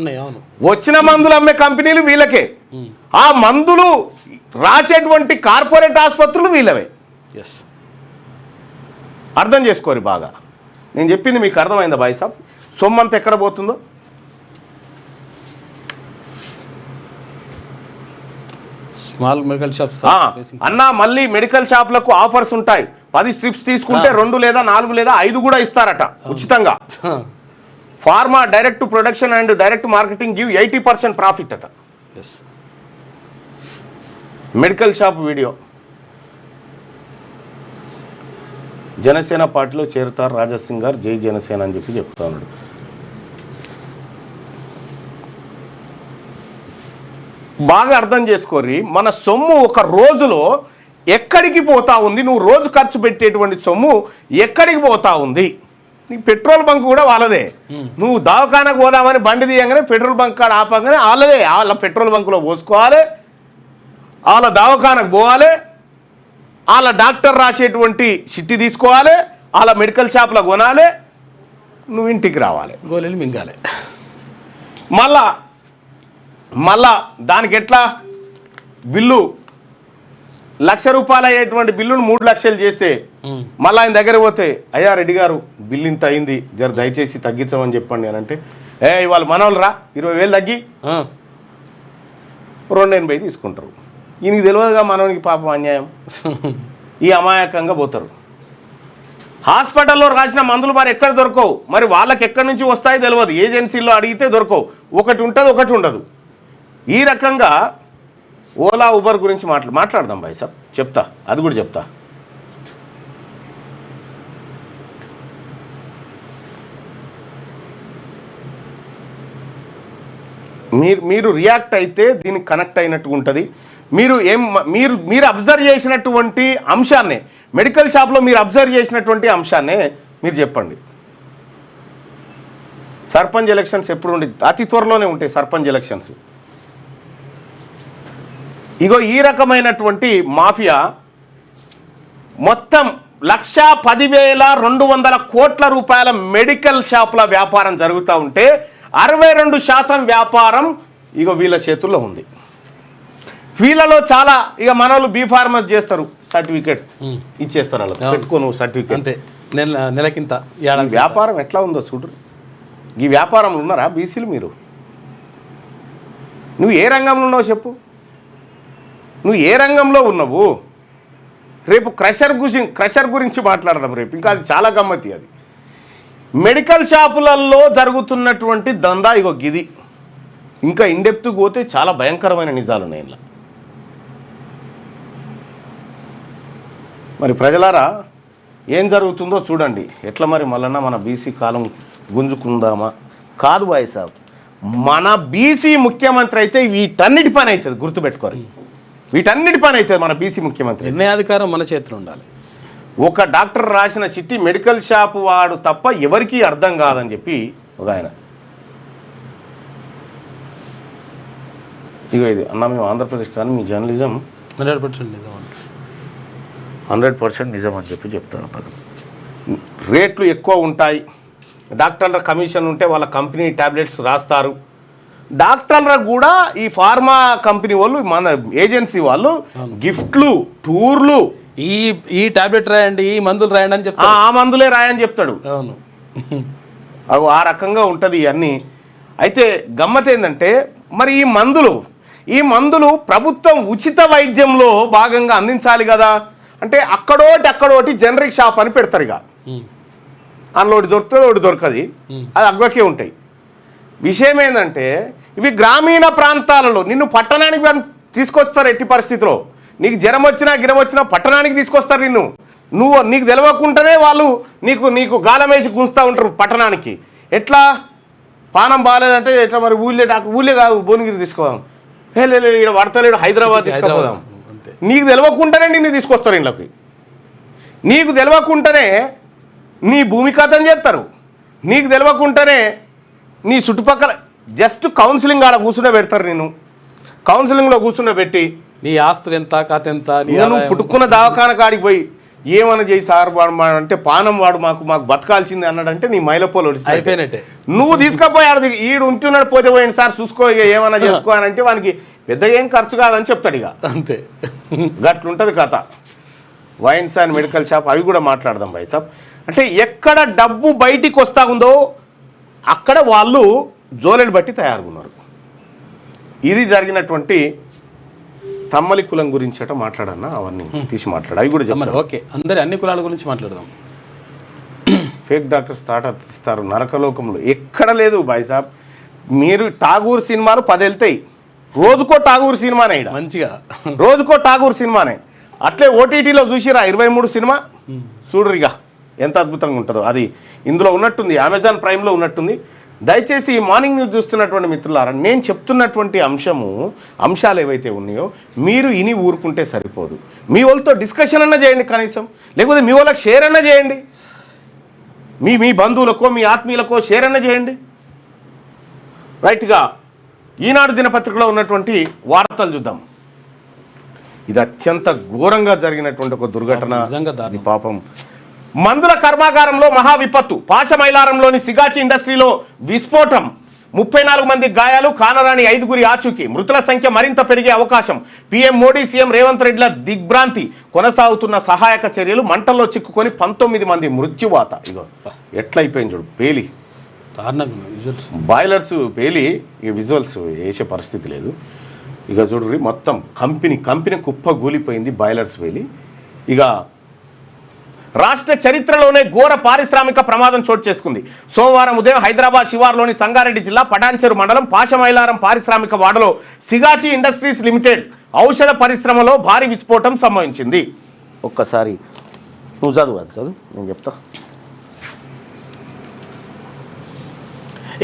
వచ్చిన మందులు అమ్మే కంపెనీలు వీళ్ళకే, ఆ మందులు రాసేటువంటి కార్పొరేట్ ఆసుపత్రులు వీళ్ళవే. అర్థం చేసుకోరు బాగా. నేను చెప్పింది మీకు అర్థమైందా బాయ్ సాబ్? సొమ్మంతా ఎక్కడ పోతుందో. స్మాల్ మెడికల్ షాప్స్ అన్నా, మళ్ళీ మెడికల్ షాపులకు ఆఫర్స్ ఉంటాయి. 10 స్ట్రిప్స్ తీసుకుంటే 2 లేదా 4 లేదా 5 కూడా ఇస్తారట ఉచితంగా. Pharma direct production and direct marketing give 80% profit అట. Medical shop video. జనసేన పార్టీలో చేరుతారు రాజాసింగ్ గారు, జై జనసేన అని చెప్పి చెప్తా ఉన్నాడు. బాగా అర్థం చేసుకోరి, మన సొమ్ము ఒక రోజులో ఎక్కడికి పోతా ఉంది, నువ్వు రోజు ఖర్చు పెట్టేటువంటి సొమ్ము ఎక్కడికి పోతా ఉంది. నీకు పెట్రోల్ బంక్ కూడా వాళ్ళదే. నువ్వు దవాఖానకు పోదామని బండి తీయంగానే పెట్రోల్ బంక్ కాడ ఆపంగానే వాళ్ళదే. వాళ్ళ పెట్రోల్ బంకులో పోసుకోవాలి, వాళ్ళ దవాఖానకు పోవాలి, వాళ్ళ డాక్టర్ రాసేటువంటి చిట్టి తీసుకోవాలి, వాళ్ళ మెడికల్ షాప్లో కొనాలి, నువ్వు ఇంటికి రావాలి, గోళీలు మింగాలి. మళ్ళా దానికి ఎట్లా బిల్లు ₹1,00,000 అయ్యేటువంటి బిల్లును 3 లక్షలు చేస్తే మళ్ళీ ఆయన దగ్గర పోతే, అయ్యా రెడ్డి గారు బిల్లు ఇంత అయింది, జర దయచేసి తగ్గించమని చెప్పండి అని అంటే, ఇవాళ మనోళ్ళు రా 20,000 తగ్గి 280 తీసుకుంటారు. ఈయనకి తెలియదుగా మనోనికి పాపం అన్యాయం. ఈ అమాయకంగా పోతారు. హాస్పిటల్లో రాసిన మందులు మరి ఎక్కడ దొరకవు, మరి వాళ్ళకి ఎక్కడి నుంచి వస్తాయో తెలియదు. ఏజెన్సీల్లో అడిగితే దొరకవు, ఒకటి ఉంటుంది ఒకటి ఉండదు. ఈ రకంగా ఓలా ఉబర్ గురించి మాట్లాడదాం భాయ్ సాబ్, చెప్తా, అది కూడా చెప్తా. మీరు రియాక్ట్ అయితే దీనికి కనెక్ట్ అయినట్టు ఉంటుంది. మీరు అబ్జర్వ్ చేసినటువంటి అంశాన్నే, మెడికల్ షాప్లో మీరు అబ్జర్వ్ చేసినటువంటి అంశాన్నే మీరు చెప్పండి. సర్పంచ్ ఎలక్షన్స్ ఎప్పుడు ఉండే? అతి త్వరలోనే ఉంటాయి సర్పంచ్ ఎలక్షన్స్. ఇగో ఈ రకమైనటువంటి మాఫియా మొత్తం 1,10,200 కోట్ల రూపాయల మెడికల్ షాపుల వ్యాపారం జరుగుతూ ఉంటే 62% వ్యాపారం ఇగో వీళ్ళ చేతుల్లో ఉంది. వీళ్ళలో చాలా ఇక మనోళ్ళు బీఫార్మస్ చేస్తారు, సర్టిఫికేట్ ఇచ్చేస్తారు వాళ్ళకి, పెట్టుకో నువ్వు సర్టిఫికేట్ అంతే. నెలకింత వ్యాపారం ఎట్లా ఉందో చూడరు. ఈ వ్యాపారంలో ఉన్నారా బీసీలు? నువ్వు ఏ రంగంలో ఉన్నావు చెప్పు, నువ్వు ఏ రంగంలో ఉన్నావు? రేపు క్రషర్ గురించి మాట్లాడదాం రేపు, ఇంకా అది చాలా గమ్మతి. అది మెడికల్ షాపులలో జరుగుతున్నటువంటి దందా ఇగో గిది. ఇంకా ఇండెప్త్కి పోతే చాలా భయంకరమైన నిజాలు ఉన్నాయి ఇలా. మరి ప్రజలారా ఏం జరుగుతుందో చూడండి. ఎట్లా మరి మళ్ళీ మన బీసీ కాలం గుంజుకుందామా? కాదు బాయ్ సాబ్, మన బీసీ ముఖ్యమంత్రి అయితే వీటన్నిటి పని అవుతుంది, గుర్తుపెట్టుకోరు. వీటన్నిటి పని అవుతుంది మన బీసీ ముఖ్యమంత్రి. నిర్ణయాధికారం మన చేతిలో ఉండాలి. ఒక డాక్టర్ రాసిన చిట్టి మెడికల్ షాప్ వాడు తప్ప ఎవరికీ అర్థం కాదని చెప్పి ఒక ఆయన, ఇగో ఇది అన్న మేము ఆంధ్రప్రదేశ్ కానీ మీ జర్నలిజం 100% నిజం అని చెప్పి చెప్తాను. రేట్లు ఎక్కువ ఉంటాయి, డాక్టర్ల కమిషన్ ఉంటే వాళ్ళ కంపెనీ ట్యాబ్లెట్స్ రాస్తారు. డాక్టర్లకు కూడా ఈ ఫార్మా కంపెనీ వాళ్ళు, మన ఏజెన్సీ వాళ్ళు గిఫ్ట్లు, టూర్లు, ఈ టాబ్లెట్ రాయండి, ఈ మందులు రాయండి అని చెప్తాడు. ఆ మందులే రాయని చెప్తాడు. అవును, ఆ రకంగా ఉంటుంది ఇవన్నీ. అయితే గమ్మత్ ఏంటంటే మరి ఈ మందులు ప్రభుత్వం ఉచిత వైద్యంలో భాగంగా అందించాలి కదా. అంటే అక్కడోటి జనరిక్ షాప్ అని పెడతారు. ఇక అందులో ఒకటి దొరుకుతుంది, ఒకటి దొరకది, అది అగ్గకే ఉంటాయి. విషయం ఏంటంటే ఇవి గ్రామీణ ప్రాంతాలలో నిన్ను పట్టణానికి తీసుకొస్తారు. ఎట్టి పరిస్థితిలో నీకు జ్వరం వచ్చినా గిరం వచ్చినా పట్టణానికి తీసుకొస్తారు. నీకు తెలవకుండానే వాళ్ళు నీకు గాలం వేసి గుంజుతూ ఉంటారు పట్టణానికి. ఎట్లా పానం బాగాలేదంటే ఎట్లా మరి ఊళ్ళే కాదు భువనగిరి తీసుకోదాం, ఇక్కడ పడతలేడు హైదరాబాద్ తీసుకుపోదాం. నీకు తెలవకుండానే నిన్ను తీసుకొస్తారు ఇళ్ళకి. నీకు తెలవకుండానే నీ భూమి కథం చేస్తారు. నీకు తెలవకుండానే నీ చుట్టుపక్కల జస్ట్ కౌన్సిలింగ్ ఆడ కూర్చునే పెడతారు. నేను కౌన్సిలింగ్లో కూర్చునే పెట్టి నీ ఆస్తులు ఎంత కథ ఎంత నువ్వు పుట్టుకున్న దవాఖాన కాడికి పోయి ఏమన్నా చేయి సార్ అంటే పానం వాడు మాకు బతకాల్సింది అన్నాడంటే నీ మైలపోలు అయిపోయినట్టే. నువ్వు తీసుకుపోయాడు ఈడు ఉంటున్నాడు పోతే పోయింది సార్ చూసుకో ఇక ఏమన్నా చేసుకో అని అంటే వానికి పెద్దగా ఏం ఖర్చు కాదని చెప్తాడు. ఇక అంతే గట్లుంటుంది కథ. వైన్స్ అండ్ మెడికల్ షాప్ అవి కూడా మాట్లాడదాం భాయ్ సాబ్. అంటే ఎక్కడ డబ్బు బయటికి వస్తా ఉందో అక్కడ వాళ్ళు జోలెలు బట్టి తయారుగున్నారు. ఇది జరిగినటువంటి తమ్మలి కులం గురించి అట మాట్లాడన్నా అవన్నీ తీసి మాట్లాడు అవి కూడా చెప్పారు. ఓకే అందరి అన్ని కులాల గురించి మాట్లాడదాం. ఫేక్ డాక్టర్స్ తాటిస్తారు నరకలోకంలో ఎక్కడ లేదు భాయ్ సాబ్. మీరు ఠాగూర్ సినిమాలు 10 వెళ్తాయి, రోజుకో ఠాగూర్ సినిమానే. మంచిగా రోజుకో ఠాగూర్ సినిమానే. అట్లే ఓటీటీలో చూసిరా 23 సినిమా చూడరు. ఇక ఎంత అద్భుతంగా ఉంటుందో అది ఇందులో ఉన్నట్టుంది, అమెజాన్ ప్రైమ్లో ఉన్నట్టుంది. దయచేసి ఈ మార్నింగ్ న్యూస్ చూస్తున్నటువంటి మిత్రులారా, నేను చెప్తున్నటువంటి అంశాలు ఏవైతే ఉన్నాయో మీరు ఇని ఊరుకుంటే సరిపోదు. మీ వాళ్ళతో డిస్కషన్ అన్నా చేయండి కనీసం, లేకపోతే మీ వాళ్ళకి షేర్ అన్నా చేయండి. మీ బంధువులకో మీ ఆత్మీయులకో షేర్ అన్నా చేయండి. రైట్గా ఈనాడు దినపత్రికలో ఉన్నటువంటి వార్తలు చూద్దాం. ఇది అత్యంత ఘోరంగా జరిగినటువంటి ఒక దుర్ఘటన. పాపం మందుల కర్మాగారంలో మహా విపత్తు. పాశమైలారంలోని సిగాచి ఇండస్ట్రీలో విస్ఫోటం, 34 మంది గాయాలు, కానరాని 5 ఆచూకీ. మృతుల సంఖ్య మరింత పెరిగే అవకాశం. పీఎం మోడీ సీఎం రేవంత్ రెడ్డిల దిగ్భ్రాంతి. కొనసాగుతున్న సహాయక చర్యలు. మంటల్లో చిక్కుకొని 19 మంది మృత్యువాత. ఇగో ఎట్లయిపోయింది చూడు, పేలి బాయిలర్స్ పేలి ఇక విజువల్స్ వేసే పరిస్థితి లేదు. ఇక చూడు మొత్తం కంపెనీ కుప్ప గూలిపోయింది, బాయిలర్స్ పేలి. ఇక రాష్ట్ర చరిత్రలోనే ఘోర పారిశ్రామిక ప్రమాదం చోటు చేసుకుంది. సోమవారం ఉదయం హైదరాబాద్ శివార్లోని సంగారెడ్డి జిల్లా పటాన్చెరు మండలం పాశమైలారం పారిశ్రామిక వాడలో సిగాచి ఇండస్ట్రీస్ లిమిటెడ్ ఔషధ పరిశ్రమలో భారీ విస్ఫోటం సంభవించింది. ఒక్కసారి నువ్వు చదువు నేను చెప్తా.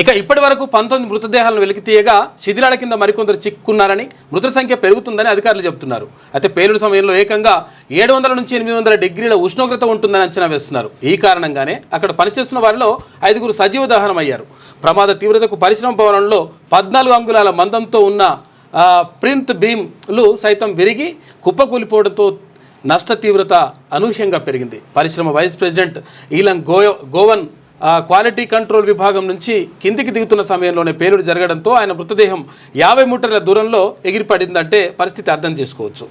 ఇక ఇప్పటి వరకు 19 మృతదేహాలను వెలికితీయగా శిథిలాల కింద మరికొందరు చిక్కున్నారని, మృతుల సంఖ్య పెరుగుతుందని అధికారులు చెబుతున్నారు. అయితే పేలుడు సమయంలో ఏకంగా 700 నుంచి 800 డిగ్రీల ఉష్ణోగ్రత ఉంటుందని అంచనా వేస్తున్నారు. ఈ కారణంగానే అక్కడ పనిచేస్తున్న వారిలో 5 సజీవ దహనం అయ్యారు. ప్రమాద తీవ్రతకు పరిశ్రమ భవనంలో 14 అంగుళాల మందంతో ఉన్న ప్రింట్ బీమ్లు సైతం విరిగి కుప్పకూలిపోవడంతో నష్ట తీవ్రత అనూహ్యంగా పెరిగింది. పరిశ్రమ vice president ఈలం Goan quality control విభాగం నుంచి కిందికి దిగుతున్న సమయంలోనే పేలుడు జరగడంతో ఆయన మృతదేహం 50 మీటర్ల దూరంలో ఎగిరిపడిందంటే పరిస్థితి అర్థం చేసుకోవచ్చు.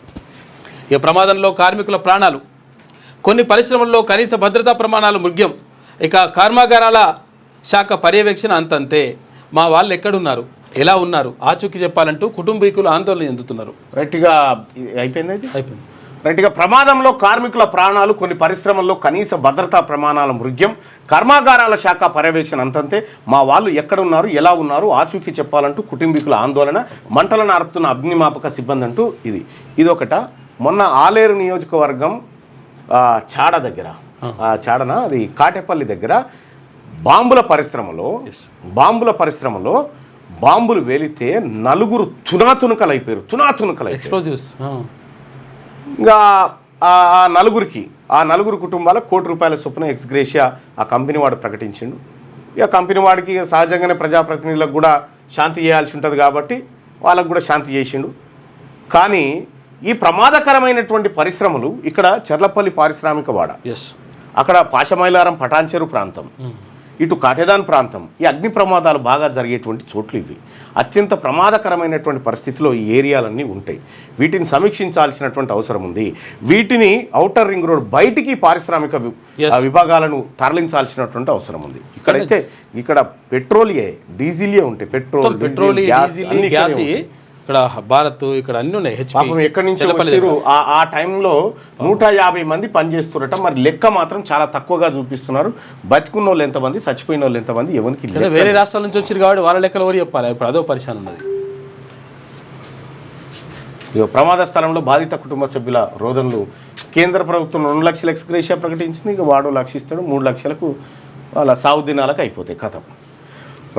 ఈ ప్రమాదంలో కార్మికుల ప్రాణాలు, కొన్ని పరిశ్రమల్లో కనీస భద్రతా ప్రమాణాలు మృగ్యం. ఇక కర్మాగారాల శాఖ పర్యవేక్షణ అంతంతే. మా వాళ్ళు ఎక్కడున్నారు, ఎలా ఉన్నారు, ఆచూకీ చెప్పాలంటూ కుటుంబీకులు ఆందోళన చెందుతున్నారు. రైట్గా అయిపోయింది. రైట్గా ప్రమాదంలో కార్మికుల ప్రాణాలు, కొన్ని పరిశ్రమల్లో కనీస భద్రతా ప్రమాణాల మృగ్యం, కర్మాగారాల శాఖ పర్యవేక్షణ అంతంతే. మా వాళ్ళు ఎక్కడున్నారు, ఎలా ఉన్నారు, ఆచూకీ చెప్పాలంటూ కుటుంబీకుల ఆందోళన. మంటలను ఆర్పుతున్న అగ్నిమాపక సిబ్బంది అంటూ ఇదొకట. మొన్న ఆలేరు నియోజకవర్గం చాడ దగ్గర, అది కాటేపల్లి దగ్గర బాంబుల పరిశ్రమలో బాంబులు వేలితే 4 తునాతునకలైపోయారు. ఇంకా ఆ నలుగురు కుటుంబాలకు ₹1 కోటి చొప్పున ఎక్స్గ్రేషియా ఆ కంపెనీ వాడు ప్రకటించిండు. ఇక కంపెనీ వాడికి సహజంగానే ప్రజాప్రతినిధులకు కూడా శాంతి చేయాల్సి ఉంటుంది కాబట్టి వాళ్ళకు కూడా శాంతి చేసిండు. కానీ ఈ ప్రమాదకరమైనటువంటి పరిశ్రమలు ఇక్కడ చర్లపల్లి పారిశ్రామిక వాడ, అక్కడ పాశమైలారం పటాన్చెరు ప్రాంతం, ఇటు కాటేదాన్ ప్రాంతం, ఈ అగ్ని ప్రమాదాలు బాగా జరిగేటువంటి చోట్లు ఇవి. అత్యంత ప్రమాదకరమైనటువంటి పరిస్థితిలో ఈ ఏరియాలన్నీ ఉంటాయి. వీటిని సమీక్షించాల్సినటువంటి అవసరం ఉంది. వీటిని ఔటర్ రింగ్ రోడ్ బయటికి పారిశ్రామిక విభాగాలను తరలించాల్సినటువంటి అవసరం ఉంది. ఇక్కడైతే ఇక్కడ పెట్రోలియే డీజిలే ఉంటాయి, పెట్రోల్ గ్యాస్ ఇక్కడ భారత్ ఇక్కడ అన్ని ఉన్నాయి. పాపం ఎక్కడి నుంచి వచ్చారు ఆ టైంలో 150 మంది పనిచేస్తున్నట. మరి లెక్క మాత్రం చాలా తక్కువగా చూపిస్తున్నారు. బతికున్న వాళ్ళు ఎంతమంది, చచ్చిపోయిన వాళ్ళు ఎంతమంది, ఎవరికి వేరే రాష్ట్రాల నుంచి వచ్చారు కాబట్టి వాళ్ళ లెక్కలు ఎవరు చెప్పాలి. ఇప్పుడు అదో పరిశాన్ ఉన్నది. ప్రమాద స్థలంలో బాధిత కుటుంబ సభ్యుల రోదనలు. కేంద్ర ప్రభుత్వం 2 లక్షల ఎక్స్గ్రేషియా ప్రకటించింది. ఇక వాడు 1 లక్ష ఇస్తాడు, 3 లక్షలకు వాళ్ళ సాగు దినాలకు అయిపోతాయి కథం.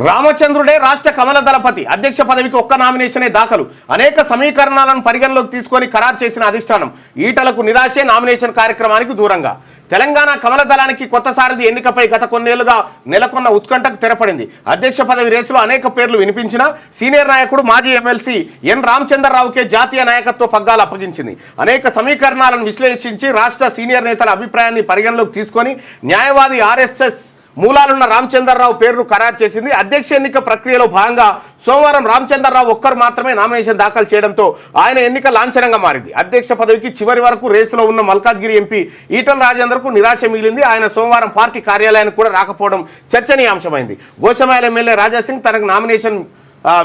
రామచంద్రుడే రాష్ట్ర కమల దళపతి, అధ్యక్ష పదవికి ఒక్క నామినేషనే దాఖలు. అనేక సమీకరణాలను పరిగణలోకి తీసుకొని ఖరారు చేసిన అధిష్టానం ఈటలకు నిరాశే నామినేషన్ కార్యక్రమానికి దూరంగా. తెలంగాణ కమల దళానికి కొత్త సారథి ఎన్నికపై గత కొన్నేళ్లుగా నెలకొన్న ఉత్కంఠకు తెరపడింది. అధ్యక్ష పదవి రేసులో అనేక పేర్లు వినిపించినా సీనియర్ నాయకుడు మాజీ ఎమ్మెల్సీ ఎన్ రామచంద్రరావుకే జాతీయ నాయకత్వ పగ్గాలు అప్పగించింది. అనేక సమీకరణాలను విశ్లేషించి రాష్ట్ర సీనియర్ నేతల అభిప్రాయాన్ని పరిగణలోకి తీసుకొని న్యాయవాది ఆర్ఎస్ఎస్ మూలాలున్న రామచంద్రరావు పేరును ఖరారు చేసింది. అధ్యక్ష ఎన్నిక ప్రక్రియలో భాగంగా సోమవారం రామచంద్రరావు ఒక్కరు మాత్రమే నామినేషన్ దాఖలు చేయడంతో ఆయన ఎన్నిక లాంఛనంగా మారింది. అధ్యక్ష పదవికి చివరి వరకు రేసులో ఉన్న మల్కాజ్గిరి ఎంపీ ఈటల రాజేందర్కు నిరాశ మిగిలింది. ఆయన సోమవారం పార్టీ కార్యాలయానికి కూడా రాకపోవడం చర్చనీయాంశమైంది. గోషామాయిల ఎమ్మెల్యే రాజాసింగ్ తనకు నామినేషన్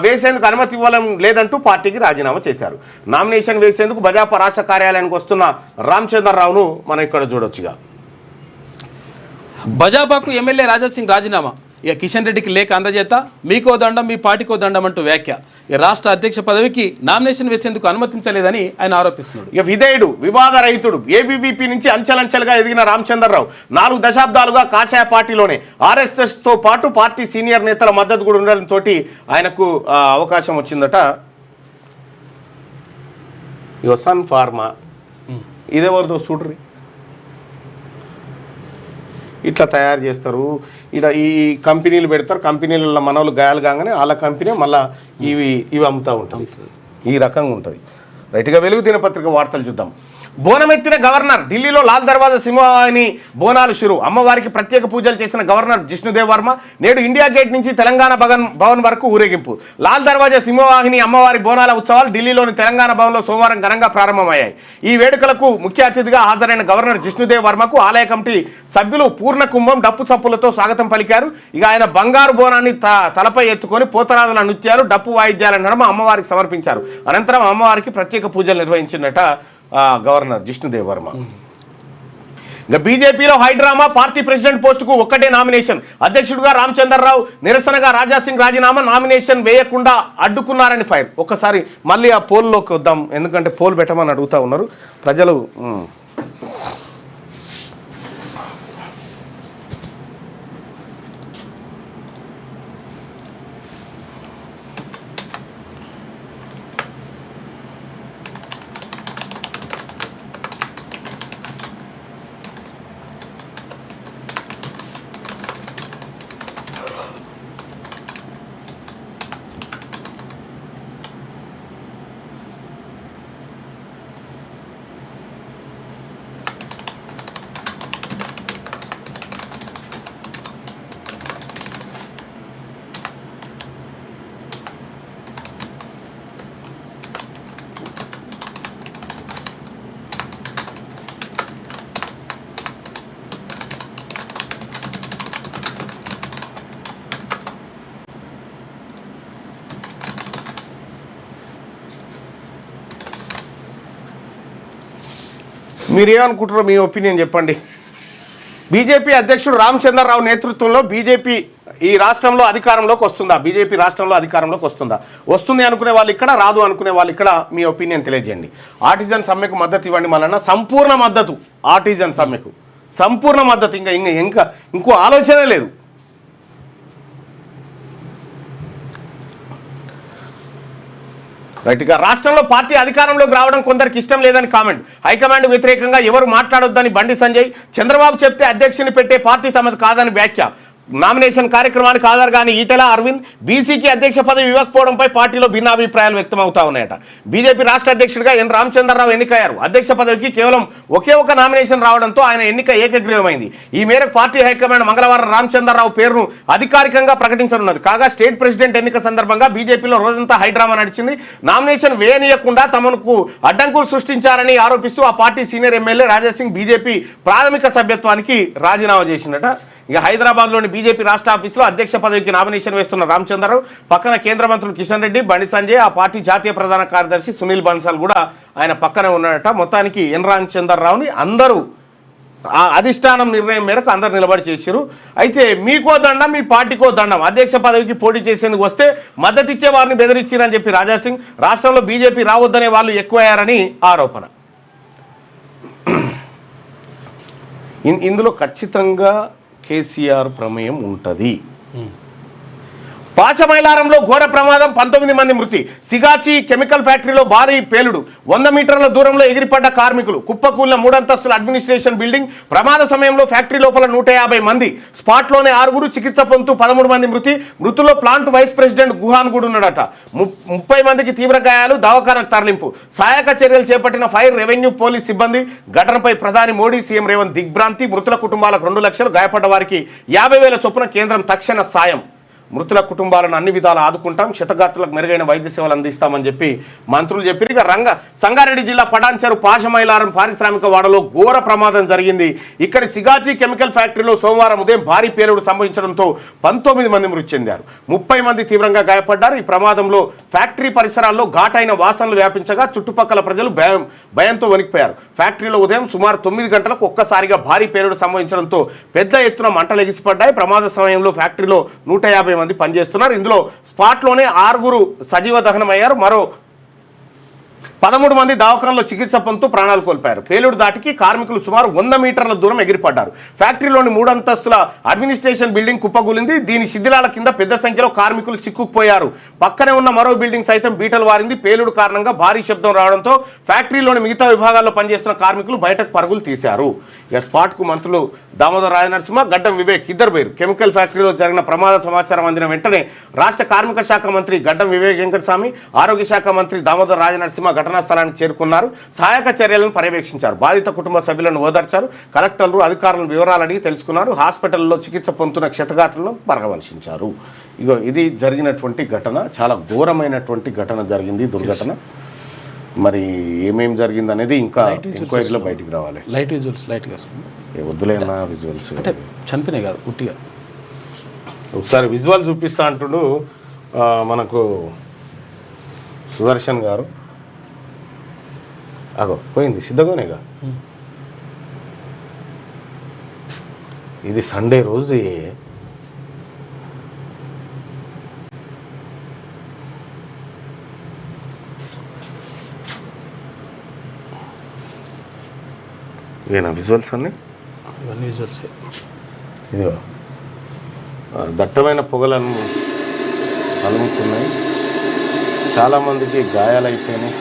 వేసేందుకు అనుమతి ఇవ్వడం లేదంటూ పార్టీకి రాజీనామా చేశారు. నామినేషన్ వేసేందుకు భాజపా రాష్ట్ర కార్యాలయానికి వస్తున్న రామచంద్రరావును మనం ఇక్కడ చూడొచ్చుగా. భాజపాకు ఎమ్మెల్యే రాజాసింగ్ రాజీనామా. ఇక కిషన్ రెడ్డికి లేఖ అందజేత మీకో దండం మీ పార్టీకో దండం అంటూ వ్యాఖ్య. ఇక రాష్ట్ర అధ్యక్ష పదవికి నామినేషన్ వేసేందుకు అనుమతించలేదని ఆయన ఆరోపిస్తున్నాడు. ఇక విధేయుడు, వివాద రహితుడు, ఏబీవీపీ నుంచి అంచెలంచెలుగా ఎదిగిన రామచంద్రరావు 4 దశాబ్దాలుగా కాషాయ పార్టీలోనే ఆర్ఎస్ఎస్తో పాటు పార్టీ సీనియర్ నేతల మద్దతు కూడా ఉండడంతో ఆయనకు అవకాశం వచ్చిందట. ఇక సన్ ఫార్మా ఇదెవరిదో చూడ్రి, ఇట్లా తయారు చేస్తారు. ఇలా ఈ కంపెనీలు పెడతారు, కంపెనీలలో మనోళ్ళు గాయాలు కాగానే వాళ్ళ కంపెనీ మళ్ళీ ఇవి అమ్ముతూ ఉంటాం. ఈ రకంగా ఉంటుంది. రైట్గా వెలుగు దినపత్రిక వార్తలు చూద్దాం. బోనమెత్తిన గవర్నర్, ఢిల్లీలో లాల్ దర్వాజా సింహవాహిని బోనాలు షురు. అమ్మవారికి ప్రత్యేక పూజలు చేసిన గవర్నర్ జిష్ణుదేవ్ వర్మ నేడు ఇండియా గేట్ నుంచి తెలంగాణ భవన్ వరకు ఊరేగింపు. లాల్ దర్వాజా సింహవాహిని అమ్మవారి బోనాల ఉత్సవాలు ఢిల్లీలోని తెలంగాణ భవన్లో సోమవారం ఘనంగా ప్రారంభమయ్యాయి. ఈ వేడుకలకు ముఖ్య అతిథిగా హాజరైన గవర్నర్ జిష్ణుదేవ్ వర్మకు ఆలయ కమిటీ సభ్యులు పూర్ణ కుంభం డప్పు చప్పులతో స్వాగతం పలికారు. ఇక ఆయన బంగారు బోనాన్ని తలపై ఎత్తుకొని పోతరాజుల నృత్యాలు, డప్పు వాయిద్యాల నడుమ అమ్మవారికి సమర్పించారు. అనంతరం అమ్మవారికి ప్రత్యేక పూజలు నిర్వహించినట గవర్నర్ జిష్ణుదేవ్ వర్మ. ఇక బీజేపీలో హైడ్రామా, పార్టీ ప్రెసిడెంట్ పోస్టుకు ఒక్కటే నామినేషన్. అధ్యక్షుడిగా రామచంద్రరావు, నిరసనగా రాజాసింగ్ రాజీనామా, నామినేషన్ వేయకుండా అడ్డుకున్నారని ఫైర్. ఒక్కసారి మళ్ళీ ఆ పోల్లోకి వద్దాం, ఎందుకంటే పోల్ పెట్టమని అడుగుతా ఉన్నారు ప్రజలు. మీరేమనుకుంటారో మీ ఒపీనియన్ చెప్పండి. బీజేపీ అధ్యక్షుడు రామచంద్రరావు నేతృత్వంలో బీజేపీ ఈ రాష్ట్రంలో అధికారంలోకి వస్తుందా? బీజేపీ రాష్ట్రంలో అధికారంలోకి వస్తుందా? వస్తుంది అనుకునే వాళ్ళు ఇక్కడ, రాదు అనుకునే వాళ్ళు ఇక్కడ. మీ ఒపీనియన్ తెలియజేయండి. ఆర్టిజన్ సమ్మెకు మద్దతు ఇవ్వండి. మళ్ళీ సంపూర్ణ మద్దతు, ఆర్టిజన్ సమ్మెకు సంపూర్ణ మద్దతు. ఇంకో ఆలోచనే లేదు. రైట్గా రాష్ట్రంలో పార్టీ అధికారంలోకి రావడం కొందరికి ఇష్టం లేదని కామెంట్. హైకమాండ్ వ్యతిరేకంగా ఎవరు మాట్లాడొద్దని బండి సంజయ్. చంద్రబాబు చెప్తే అధ్యక్షుని పెట్టే పార్టీ తమది కాదని వ్యాఖ్య. నామినేషన్ కార్యక్రమానికి హాజరు కానీ ఈటెల అరవింద్ బీసీకి అధ్యక్ష పదవి ఇవ్వకపోవడంపై పార్టీలో భిన్నాభిప్రాయాలు వ్యక్తమవుతా ఉన్నాయట. బీజేపీ రాష్ట్ర అధ్యక్షుడిగా ఎన్ రామచంద్రరావు ఎన్నికయ్యారు. అధ్యక్ష పదవికి కేవలం ఒకే ఒక నామినేషన్ రావడంతో ఆయన ఎన్నిక ఏకగ్రీవమైంది. ఈ మేరకు పార్టీ హైకమాండ్ మంగళవారం రామచంద్రరావు పేరును అధికారికంగా ప్రకటించనున్నది. కాగా స్టేట్ ప్రెసిడెంట్ ఎన్నిక సందర్భంగా బీజేపీలో రోజంతా హైడ్రామా నడిచింది. నామినేషన్ వేయనీయకుండా తమకు అడ్డంకులు సృష్టించారని ఆరోపిస్తూ ఆ party senior MLA Raja Singh BJP ప్రాథమిక సభ్యత్వానికి రాజీనామా చేసిందట. ఇక హైదరాబాద్లోని బీజేపీ రాష్ట్ర ఆఫీసులో అధ్యక్ష పదవికి నామినేషన్ వేస్తున్న రామచంద్రరావు పక్కన కేంద్ర మంత్రులు కిషన్ రెడ్డి, బండి సంజయ్, ఆ పార్టీ జాతీయ ప్రధాన కార్యదర్శి సునీల్ బన్సాల్ కూడా ఆయన పక్కనే ఉన్నాడట. మొత్తానికి ఎన్ రామచంద్రరావుని అందరూ ఆ అధిష్టానం నిర్ణయం మేరకు అందరు నిలబడి చేశారు. అయితే మీకో దండం, మీ పార్టీకో దండం. అధ్యక్ష పదవికి పోటీ చేసేందుకు వస్తే మద్దతు ఇచ్చే వారిని బెదిరించారని చెప్పి రాజాసింగ్, రాష్ట్రంలో బీజేపీ రావద్దనే వాళ్ళు ఎక్కువయ్యారని ఆరోపణ. ఇందులో ఖచ్చితంగా కేసీఆర్ ప్రమేయం ఉంటుంది. పాశమైలారంలో ఘోర ప్రమాదం, 19 మంది మృతి. సిగాచి కెమికల్ ఫ్యాక్టరీలో భారీ పేలుడు, 100 మీటర్ల దూరంలో ఎగిరిపడ్డ కార్మికులు. కుప్పకూలిన 3 అంతస్తుల అడ్మినిస్ట్రేషన్ బిల్డింగ్. ప్రమాద సమయంలో ఫ్యాక్టరీ లోపల 150 మంది, స్పాట్లోనే 6, చికిత్స పొందుతూ 13 మంది మృతి. మృతుల్లో ప్లాంట్ వైస్ ప్రెసిడెంట్ గుహాన్ కూడా ఉన్నాడట. 30 మందికి తీవ్ర గాయాలు, దవాఖానకు తరలింపు. సహాయక చర్యలు చేపట్టిన ఫైర్, రెవెన్యూ, పోలీస్ సిబ్బంది. ఘటనపై ప్రధాని మోడీ, సీఎం రేవంత్ దిగ్భ్రాంతి. మృతుల కుటుంబాలకు 2 లక్షలు, గాయపడ్డ వారికి 50,000 చొప్పున కేంద్రం తక్షణ సాయం. మృతుల కుటుంబాలను అన్ని విధాలు ఆదుకుంటాం, క్షతగాత్రులకు మెరుగైన వైద్య సేవలు అందిస్తామని చెప్పి మంత్రులు చెప్పారు. ఇక సంగారెడ్డి జిల్లా పటాన్చెరు పాశమైలారం పారిశ్రామిక వాడలో ఘోర ప్రమాదం జరిగింది. ఇక్కడి సిగాచి కెమికల్ ఫ్యాక్టరీలో సోమవారం ఉదయం భారీ పేలుడు సంభవించడంతో 19 మంది మృతి చెందారు, 30 మంది తీవ్రంగా గాయపడ్డారు. ఈ ప్రమాదంలో ఫ్యాక్టరీ పరిసరాల్లో ఘాటైన వాసనలు వ్యాపించగా చుట్టుపక్కల ప్రజలు భయంతో వణికిపోయారు. ఫ్యాక్టరీలో ఉదయం సుమారు 9 గంటలకు ఒక్కసారిగా భారీ పేలుడు సంభవించడంతో పెద్ద ఎత్తున మంటలు ఎగిసిపడ్డాయి. ప్రమాద సమయంలో ఫ్యాక్టరీలో 150 మంది పనిచేస్తున్నారు. ఇందులో స్పాట్లోనే 6 సజీవ దహనమయ్యారు. మరో 13 మంది దవాఖానలో చికిత్స పొందుతూ ప్రాణాలు కోల్పోయారు. పేలుడు దాటికి కార్మికులు సుమారు 100 మీటర్ల దూరం ఎగిరిపడ్డారు. ఫ్యాక్టరీలోని 3 అంతస్తుల అడ్మినిస్ట్రేషన్ బిల్డింగ్ కుప్పకూలింది. దీని శిథిలాల కింద పెద్ద సంఖ్యలో కార్మికులు చిక్కుకుపోయారు. పక్కనే ఉన్న మరో బిల్డింగ్ సైతం బీటలు వారింది. పేలుడు కారణంగా భారీ శబ్దం రావడంతో ఫ్యాక్టరీలోని మిగతా విభాగాల్లో పనిచేస్తున్న కార్మికులు బయటకు పరుగులు తీశారు. ఇక స్పాట్కు మంత్రులు దామోదర్ రాజనరసింహ, గడ్డం వివేక్ ఇద్దరు పేరు. కెమికల్ ఫ్యాక్టరీలో జరిగిన ప్రమాద సమాచారం అందిన వెంటనే రాష్ట్ర కార్మిక శాఖ మంత్రి గడ్డం వివేక్ వెంకటస్వామి, ఆరోగ్య శాఖ మంత్రి దామోదర్ రాజనరసింహ ఘటనా స్థలానికి చేరుకున్నారు. సహాయక చర్యలను పర్యవేక్షించారు. బాధిత కుటుంబ సభ్యులను ఓదార్చారు. కలెక్టర్లు, అధికారులను వివరాలు అడిగి తెలుసుకున్నారు. హాస్పిటల్లో చికిత్స పొందుతున్న క్షతగాత్రులను పరామర్శించారు. ఇగో ఇది జరిగినటువంటి ఘటన, చాలా ఘోరమైనటువంటి ఘటన జరిగింది, దుర్ఘటన. మరి ఏమేమి జరిగింది అనేది ఇంకా ఎంక్వైరీలో బయటికి రావాలి. లైట్ విజువల్స్ లైట్గా వద్దులేనా విజువల్స్, అంటే చనిపోయినాయి కాదు ఉట్టిగా. ఒకసారి విజువల్ చూపిస్తా అంటుడు మనకు సుదర్శన్ గారు. అగో పోయింది సిద్ధగోనేగా. ఇది సండే రోజు. ఇవేనా విజువల్స్ అన్నీ? ఇవన్నీ విజువల్స్. ఇదిగో దట్టమైన పొగలను అలుముకున్నాయి. చాలామందికి గాయాలైపోయినాయి.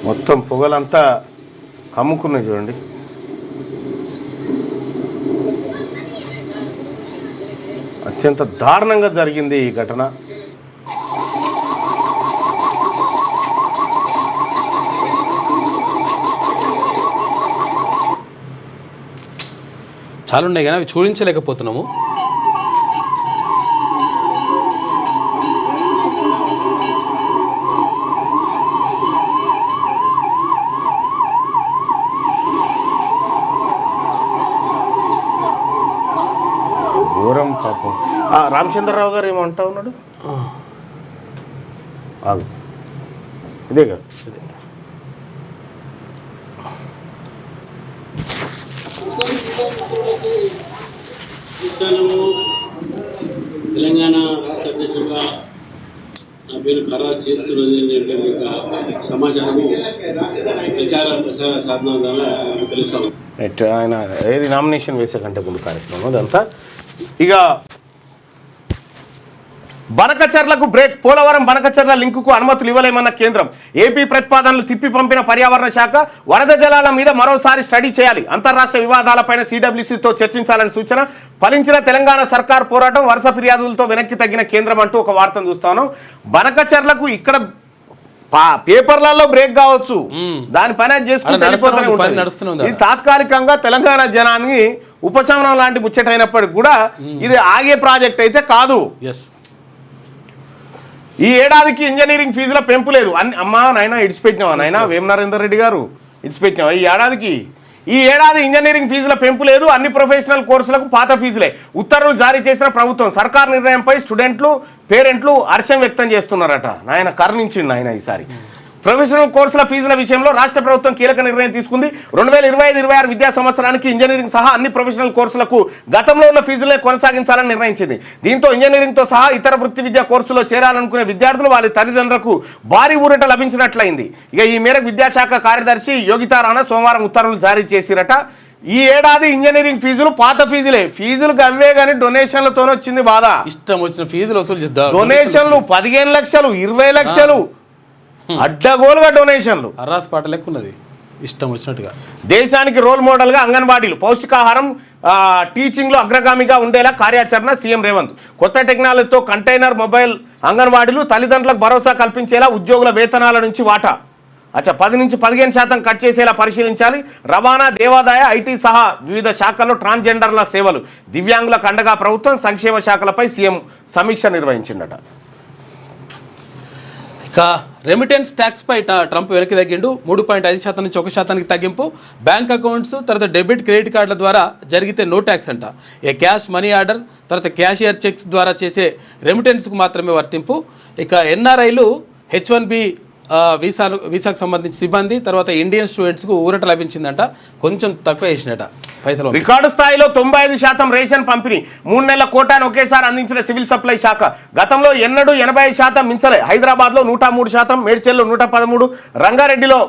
మొత్తం పొగలంతా కమ్ముకున్నాయి చూడండి. అత్యంత దారుణంగా జరిగింది ఈ ఘటన. చాలా ఉన్నాయి కానీ అవి చూడించలేకపోతున్నాము. ఘోరం పాపం. రామచంద్రరావు గారు ఏమంటా ఉన్నాడు? ఇదేగా తెలంగాణ రాష్ట్ర అధ్యక్షుడిగా నా పేరు ఖరారు చేస్తున్నది సమాచారం ప్రచార సాధన ద్వారా తెలుస్తాం. ఆయన ఏది నామినేషన్ వేసే కంటే ముందు కార్యక్రమం అదంతా. ఇక బనకచర్లకు బ్రేక్. పోలవరం బనకచర్ల లింకుకు అనుమతులు ఇవ్వలేమన్న కేంద్రం. ఏపీ ప్రతిపాదనలు తిప్పి పంపిన పర్యావరణ శాఖ. వరద జలాల మీద మరోసారి స్టడీ చేయాలి. అంతర్రాష్ట్ర వివాదాలపైన సిడబ్ల్యూసీతో చర్చించాలని సూచన. ఫలించిన తెలంగాణ సర్కార్ పోరాటం. వరుస ఫిర్యాదులతో వెనక్కి తగ్గిన కేంద్రం అంటూ ఒక వార్తను చూస్తాను. బనకచర్లకు ఇక్కడ పేపర్లలో బ్రేక్ కావచ్చు, దాని పని చేసుకుంటూ ఇది తాత్కాలికంగా తెలంగాణ జనానికి ఉపశమనం లాంటి ముచ్చటైనప్పటికి కూడా ఇది ఆగే ప్రాజెక్ట్ అయితే కాదు. ఈ ఏడాదికి ఇంజనీరింగ్ ఫీజుల పెంపు లేదు. అమ్మా నాయన ఇడిచిపెట్టినావా నాయన వేమ నరేందర్ రెడ్డి గారు, ఇడిచిపెట్టినావా? ఈ ఏడాది ఇంజనీరింగ్ ఫీజుల పెంపు లేదు. అన్ని ప్రొఫెషనల్ కోర్సులకు పాత ఫీజులే. ఉత్తర్వులు జారీ చేసిన ప్రభుత్వం. సర్కార్ నిర్ణయంపై స్టూడెంట్లు పేరెంట్లు హర్షం వ్యక్తం చేస్తున్నారట. నాయన కరుణించింది ఆయన ఈసారి. ప్రొఫెషనల్ కోర్సుల ఫీజుల విషయంలో రాష్ట్ర ప్రభుత్వం కీలక నిర్ణయం తీసుకుంది. 2025-26 విద్యా సంవత్సరానికి ఇంజనీరింగ్ సహా అన్ని ప్రొఫెషనల్ కోర్సులకు గతంలో ఉన్న ఫీజులే కొనసాగించాలని నిర్ణయించింది. దీంతో ఇంజనీరింగ్తో సహా ఇతర వృత్తి విద్యా కోర్సులో చేరాలనుకునే విద్యార్థులు వారి తల్లిదండ్రులకు భారీ ఊరట లభించినట్లయింది. ఇక ఈ మేరకు విద్యాశాఖ కార్యదర్శి యోగితా రాణా సోమవారం ఉత్తర్వులు జారీ చేసిరట. ఈ ఏడాది ఇంజనీరింగ్ ఫీజులు పాత ఫీజులే. ఫీజులు అవే కానీ డొనేషన్లతో వచ్చింది బాధ. ఇష్టం వచ్చిన ఫీజులు వసూలు చేద్దాం. డొనేషన్లు 15 లక్షలు 20 లక్షలు అడ్డగోలుగా డొనేషన్లు. అర్రాస్ పాట లెక్కున్నది ఇష్టం వచ్చినట్టుగా. దేశానికి రోల్ మోడల్గా అంగన్వాడీలు. పౌష్టికాహారం టీచింగ్లో అగ్రగామిగా ఉండేలా కార్యాచరణ. సీఎం రేవంత్. కొత్త టెక్నాలజీతో కంటైనర్ మొబైల్ అంగన్వాడీలు. తల్లిదండ్రులకు భరోసా కల్పించేలా ఉద్యోగుల వేతనాల నుంచి వాటా 10 నుంచి 15% కట్ చేసేలా పరిశీలించాలి. రవాణా, దేవాదాయ, ఐటీ సహా వివిధ శాఖల్లో ట్రాన్స్జెండర్ల సేవలు. దివ్యాంగులకు అండగా ప్రభుత్వం. సంక్షేమ శాఖలపై సీఎం సమీక్ష నిర్వహించిందట. ఇక రెమిటెన్స్ ట్యాక్స్ పై ట్రంప్ వెనక్కి తగ్గిండు. 3.5% నుంచి 1% తగ్గింపు. బ్యాంక్ అకౌంట్స్, తర్వాత డెబిట్ క్రెడిట్ కార్డుల ద్వారా జరిగితే నో ట్యాక్స్ అంట. క్యాష్ మనీ ఆర్డర్, తర్వాత క్యాషియర్ చెక్స్ ద్వారా చేసే రెమిటెన్స్కు మాత్రమే వర్తింపు. ఇక ఎన్ఆర్ఐలు, H1B వీసాకు సంబంధించి సిబ్బంది, తర్వాత ఇండియన్ స్టూడెంట్స్కు ఊరట లభించిందంట. కొంచెం తక్కువ వేసినట పైసలు. రికార్డు స్థాయిలో 95% రేషన్ పంపిణీ. 3 నెలల కోటాను ఒకేసారి అందించిన సివిల్ సప్లై శాఖ. గతంలో ఎన్నడూ 85% మించలే. హైదరాబాద్లో 103%, మేడ్చల్లో 113%, రంగారెడ్డిలో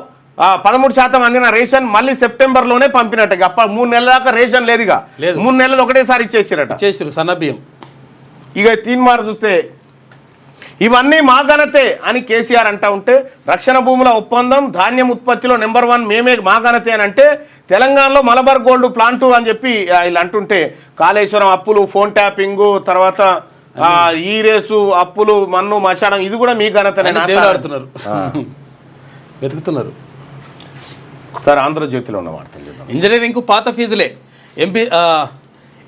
13% అందిన రేషన్ మళ్ళీ సెప్టెంబర్లోనే పంపినట్టు. అప్పుడు 3 నెలల దాకా రేషన్ లేదుగా. 3 నెలలు ఒకటేసారి ఇచ్చేసారు సన్నబియ్యం. ఇక తీన్మార్ చూస్తే ఇవన్నీ మా ఘనతే అని కేసీఆర్ అంటా ఉంటే, రక్షణ భూముల ఒప్పందం, ధాన్యం ఉత్పత్తిలో నెంబర్ 1 మేమే మా ఘనతే అని అంటే, తెలంగాణలో మలబార్ గోల్డ్ ప్లాంటు అని చెప్పి వీళ్ళు అంటుంటే, కాళేశ్వరం అప్పులు, ఫోన్ ట్యాపింగ్, తర్వాత ఈ రేసు అప్పులు, మన్ను మశాడం, ఇది కూడా మీ ఘనతనే వెతుకుతున్నారు. ఒకసారి ఆంధ్రజ్యోతిలో ఉన్న వార్తలు చూద్దాం. ఇంజనీరింగ్కు పాత ఫీజులే.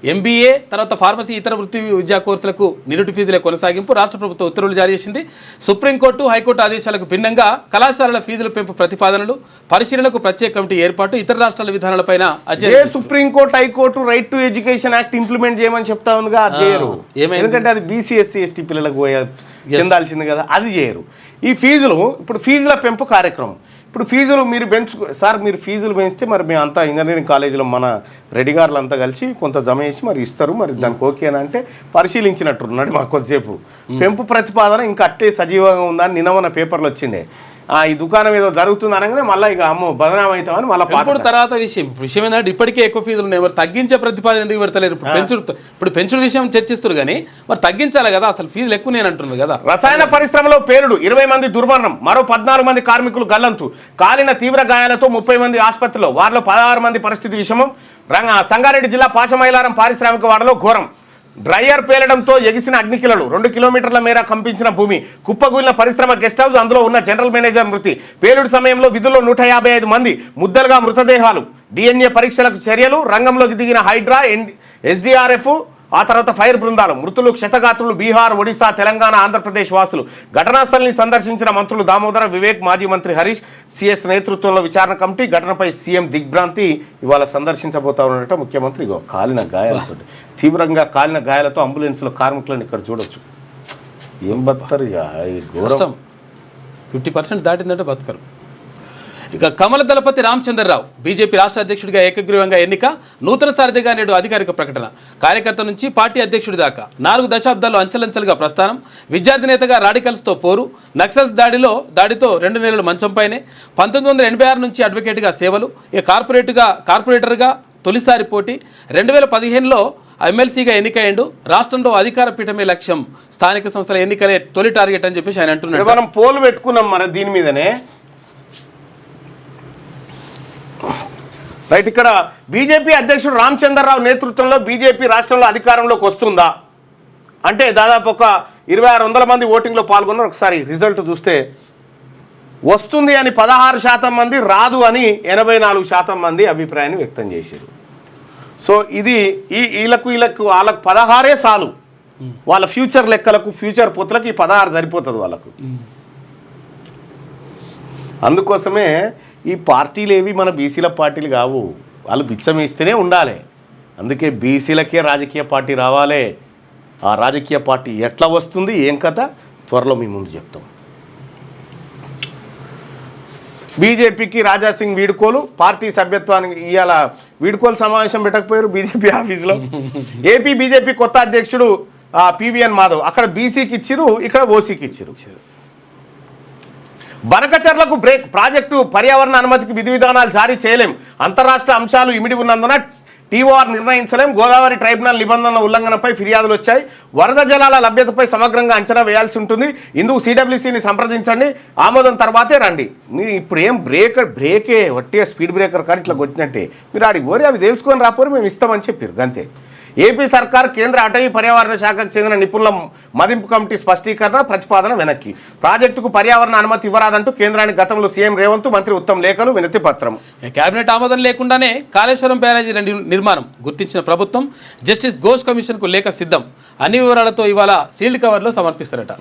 MBA, తర్వాత ఫార్మసీ, ఇతర వృత్తి విద్యా కోర్సులకు నిరుటి ఫీజులే కొనసాగింపు. రాష్ట్ర ప్రభుత్వం ఉత్తర్వులు జారీ చేసింది. సుప్రీంకోర్టు, హైకోర్టు ఆదేశాలకు భిన్నంగా కళాశాలల ఫీజుల పెంపు ప్రతిపాదనలు, పరిశీలనకు ప్రత్యేక కమిటీ ఏర్పాటు. ఇతర రాష్ట్రాల విధానాలపైన supreme court, high court right to education act implement చేయమని చెప్తా ఉందిగా, అది చేయరు. ఎందుకంటే అది BC SC ST పిల్లలకు చెందాల్సింది కదా, అది చేయరు. ఈ ఫీజులు ఇప్పుడు ఫీజుల పెంపు కార్యక్రమం. ఇప్పుడు ఫీజులు మీరు సార్ మీరు ఫీజులు పెంచితే మరి మేము అంతా ఇంజనీరింగ్ కాలేజీలో మన రెడ్డి గారులు అంతా కలిసి కొంత జమ చేసి మరి ఇస్తారు, మరి దానికి ఓకేనా అంటే పరిశీలించినట్టున్నాడు మాకు కొద్దిసేపు. పెంపు ప్రతిపాదన ఇంకా అట్టే సజీవంగా ఉందని నిన్న మన పేపర్లు వచ్చిండే. ఈ దుకాణం ఏదో జరుగుతుంది అనగానే మళ్ళీ ఇక అమ్మో బదనాం అవుతామని మళ్ళీ తర్వాత విషయం ఏంటంటే ఇప్పటికే ఎక్కువ ఫీజులు ఉన్నాయి, మరి తగ్గించే ప్రతిపాదన ఎందుకు పెడతలేరు? ఇప్పుడు పెంచుడు విషయం చర్చిస్తారు కానీ మరి తగ్గించాలి కదా, అసలు ఫీజులు ఎక్కువ నేను అంటున్నారు కదా. రసాయన పరిశ్రమలో పేలుడు, 20 మంది దుర్మరణం, మరో 14 మంది కార్మికులు గల్లంతు, కాలిన తీవ్ర గాయాలతో 30 మంది ఆసుపత్రిలో, వారిలో 16 మంది పరిస్థితి విషమం. సంగారెడ్డి జిల్లా పాశమైలారం పారిశ్రామిక వాడలో ఘోరం. డ్రైయర్ పేలడంతో ఎగిసిన అగ్నికిలలు, 2 కిలోమీటర్ల మేర కంపించిన భూమి, కుప్పగూలిన పరిశ్రమ గెస్ట్ హౌస్, అందులో ఉన్న జనరల్ మేనేజర్ మృతి. పేలుడు సమయంలో విధుల్లో 155 మంది, ముద్దలుగా మృతదేహాలు. DNA పరీక్షలకు చర్యలు, రంగంలోకి దిగిన హైడ్రా, SDRF, ఆ తర్వాత ఫైర్ బృందాలు. మృతులు క్షతగాత్రులు బీహార్, ఒడిశా, తెలంగాణ, ఆంధ్రప్రదేశ్ వాసులు. ఘటనా స్థలిని సందర్శించిన మంత్రులు దామోదర, వివేక్, మాజీ మంత్రి హరీష్, CS నేతృత్వంలో విచారణ కమిటీ. ఘటనపై సీఎం దిగ్భ్రాంతి. ఇవాళ సందర్శించబోతా ఉన్నట్టు ముఖ్యమంత్రి. కాలిన గాయాలతో, తీవ్రంగా కాలిన గాయాలతో అంబులెన్స్లో కార్మికులను ఇక్కడ చూడొచ్చు. ఏం బతుకుతారు ఇక, ఈ ఘోరం. 50% దాటిందంటే బతుకరు. ఇక కమల దళపతి రామచంద్రరావు బీజేపీ రాష్ట్ర అధ్యక్షుడిగా ఏకగ్రీవంగా ఎన్నిక. నూతన సారథిగా నేడు అధికారిక ప్రకటన. కార్యకర్త నుంచి పార్టీ అధ్యక్షుడి దాకా 4 దశాబ్దాల్లో అంచెలంచెలుగా ప్రస్థానం. విద్యార్థి నేతగా రాడికల్స్తో పోరు. నక్సల్స్ దాడితో 2 నెలలు మంచంపైనే. 1986 నుంచి అడ్వకేట్గా సేవలు. ఇక కార్పొరేటర్గా తొలిసారి పోటీ 2015లో ఎమ్మెల్సీగా ఎన్నికయ్యిండు. రాష్ట్రంలో అధికార పీఠమే లక్ష్యం, స్థానిక సంస్థల ఎన్నికలే తొలి టార్గెట్ అని చెప్పేసి ఆయన అంటున్నాడు. మనం పోలు పెట్టుకున్నాం మరి దీని మీదనే. రైట్, ఇక్కడ బీజేపీ అధ్యక్షుడు రామచంద్రరావు నేతృత్వంలో బీజేపీ రాష్ట్రంలో అధికారంలోకి వస్తుందా అంటే దాదాపు ఒక 2600 మంది ఓటింగ్లో పాల్గొన్నారు. ఒకసారి రిజల్ట్ చూస్తే వస్తుంది అని 16% మంది, రాదు అని 84% మంది అభిప్రాయాన్ని వ్యక్తం చేశారు. సో ఇది వీళ్ళకు వాళ్ళకు 16 చాలు, వాళ్ళ ఫ్యూచర్ లెక్కలకు ఫ్యూచర్ పొత్తులకు ఈ 16 సరిపోతుంది వాళ్ళకు. అందుకోసమే ఈ పార్టీలు ఏవి మన బీసీల పార్టీలు కావు, వాళ్ళు బిచ్చం ఇస్తేనే ఉండాలి. అందుకే బీసీలకే రాజకీయ పార్టీ రావాలి. ఆ రాజకీయ పార్టీ ఎట్లా వస్తుంది ఏం కథ త్వరలో మీ ముందు చెప్తాం. బీజేపీకి రాజాసింగ్ వీడుకోలు, పార్టీ సభ్యత్వానికి ఇవాళ వీడుకోలు సమావేశం పెట్టకపోయారు బీజేపీ ఆఫీసులో. ఏపీ బీజేపీ కొత్త అధ్యక్షుడు పివిఎన్ మాధవ్, అక్కడ బీసీకి ఇచ్చిరు, ఇక్కడ ఓసీకి ఇచ్చిరు. బనకచర్లకు బ్రేక్, ప్రాజెక్టు పర్యావరణ అనుమతికి విధి విధానాలు జారీ చేయలేం, అంతరాష్ట్ర అంశాలు ఇమిడి ఉన్నందున టీఓఆర్ నిర్ణయించలేం, గోదావరి ట్రైబ్యునల్ నిబంధనల ఉల్లంఘనపై ఫిర్యాదులు వచ్చాయి, వరద జలాల లభ్యతపై సమగ్రంగా అంచనా వేయాల్సి ఉంటుంది, ఇందుకు సిడబ్ల్యూసీని సంప్రదించండి, ఆమోదం తర్వాతే రండి. మీరు ఇప్పుడు ఏం బ్రేకే వట్టిగా స్పీడ్ బ్రేకర్ కానీ ఇట్లా కొట్టినట్టే మీరు ఆడికి పోరి అవి తెలుసుకొని రాపోరు, మేము ఇస్తామని చెప్పారు అంతే. ఏపీ సర్కార్ కేంద్ర అటవీ పర్యావరణ శాఖకు చెందిన నిపుణుల మదింపు కమిటీ స్పష్టీకరణ, ప్రతిపాదన వెనక్కి, ప్రాజెక్టుకు పర్యావరణ అనుమతి ఇవ్వరాదంటూ కేంద్రానికి గతంలో సీఎం రేవంత్, మంత్రి ఉత్తమ్ లేఖలు, వినతి పత్రం. కేబినెట్ ఆమోదం లేకుండానే కాళేశ్వరం బ్యారేజీ నిర్మాణం గుర్తించిన ప్రభుత్వం జస్టిస్ ఘోష్ కమిషన్కు లేఖ సిద్ధం, అన్ని వివరాలతో ఇవాళ సీల్డ్ కవర్లో సమర్పిస్తారట.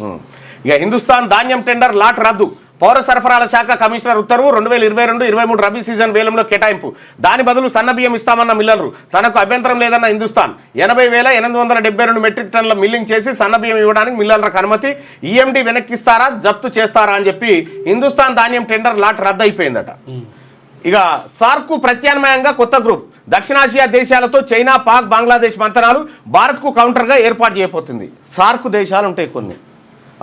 ఇక హిందుస్థాన్ ధాన్యం టెండర్ లాట్ రద్దు, పౌర సరఫరాల శాఖ కమిషనర్ ఉత్తర్వు, 2022-23 రబీ సీజన్ వేలంలో కేటాయింపు, దాని బదులు సన్న బియ్యం ఇస్తామన్న మిల్లర్లు, తనకు అభ్యంతరం లేదన్న హిందుస్థాన్, 80,872 మెట్రిక్ టన్నుల మిల్లింగ్ చేసి సన్న బియ్యం ఇవ్వడానికి మిల్లర్లకు అనుమతి, ఈఎండి వెనక్కిస్తారా జప్తు చేస్తారా అని చెప్పి హిందుస్థాన్ ధాన్యం టెండర్ లాట్ రద్దు అయిపోయిందట. ఇక సార్కు ప్రత్యామ్నాయంగా కొత్త గ్రూప్, దక్షిణాసియా దేశాలతో చైనా, పాక్, బంగ్లాదేశ్ మంతనాలు, భారత్కు కౌంటర్గా ఏర్పాటు చేయబోతుంది. సార్కు దేశాలు ఉంటాయి కొన్ని,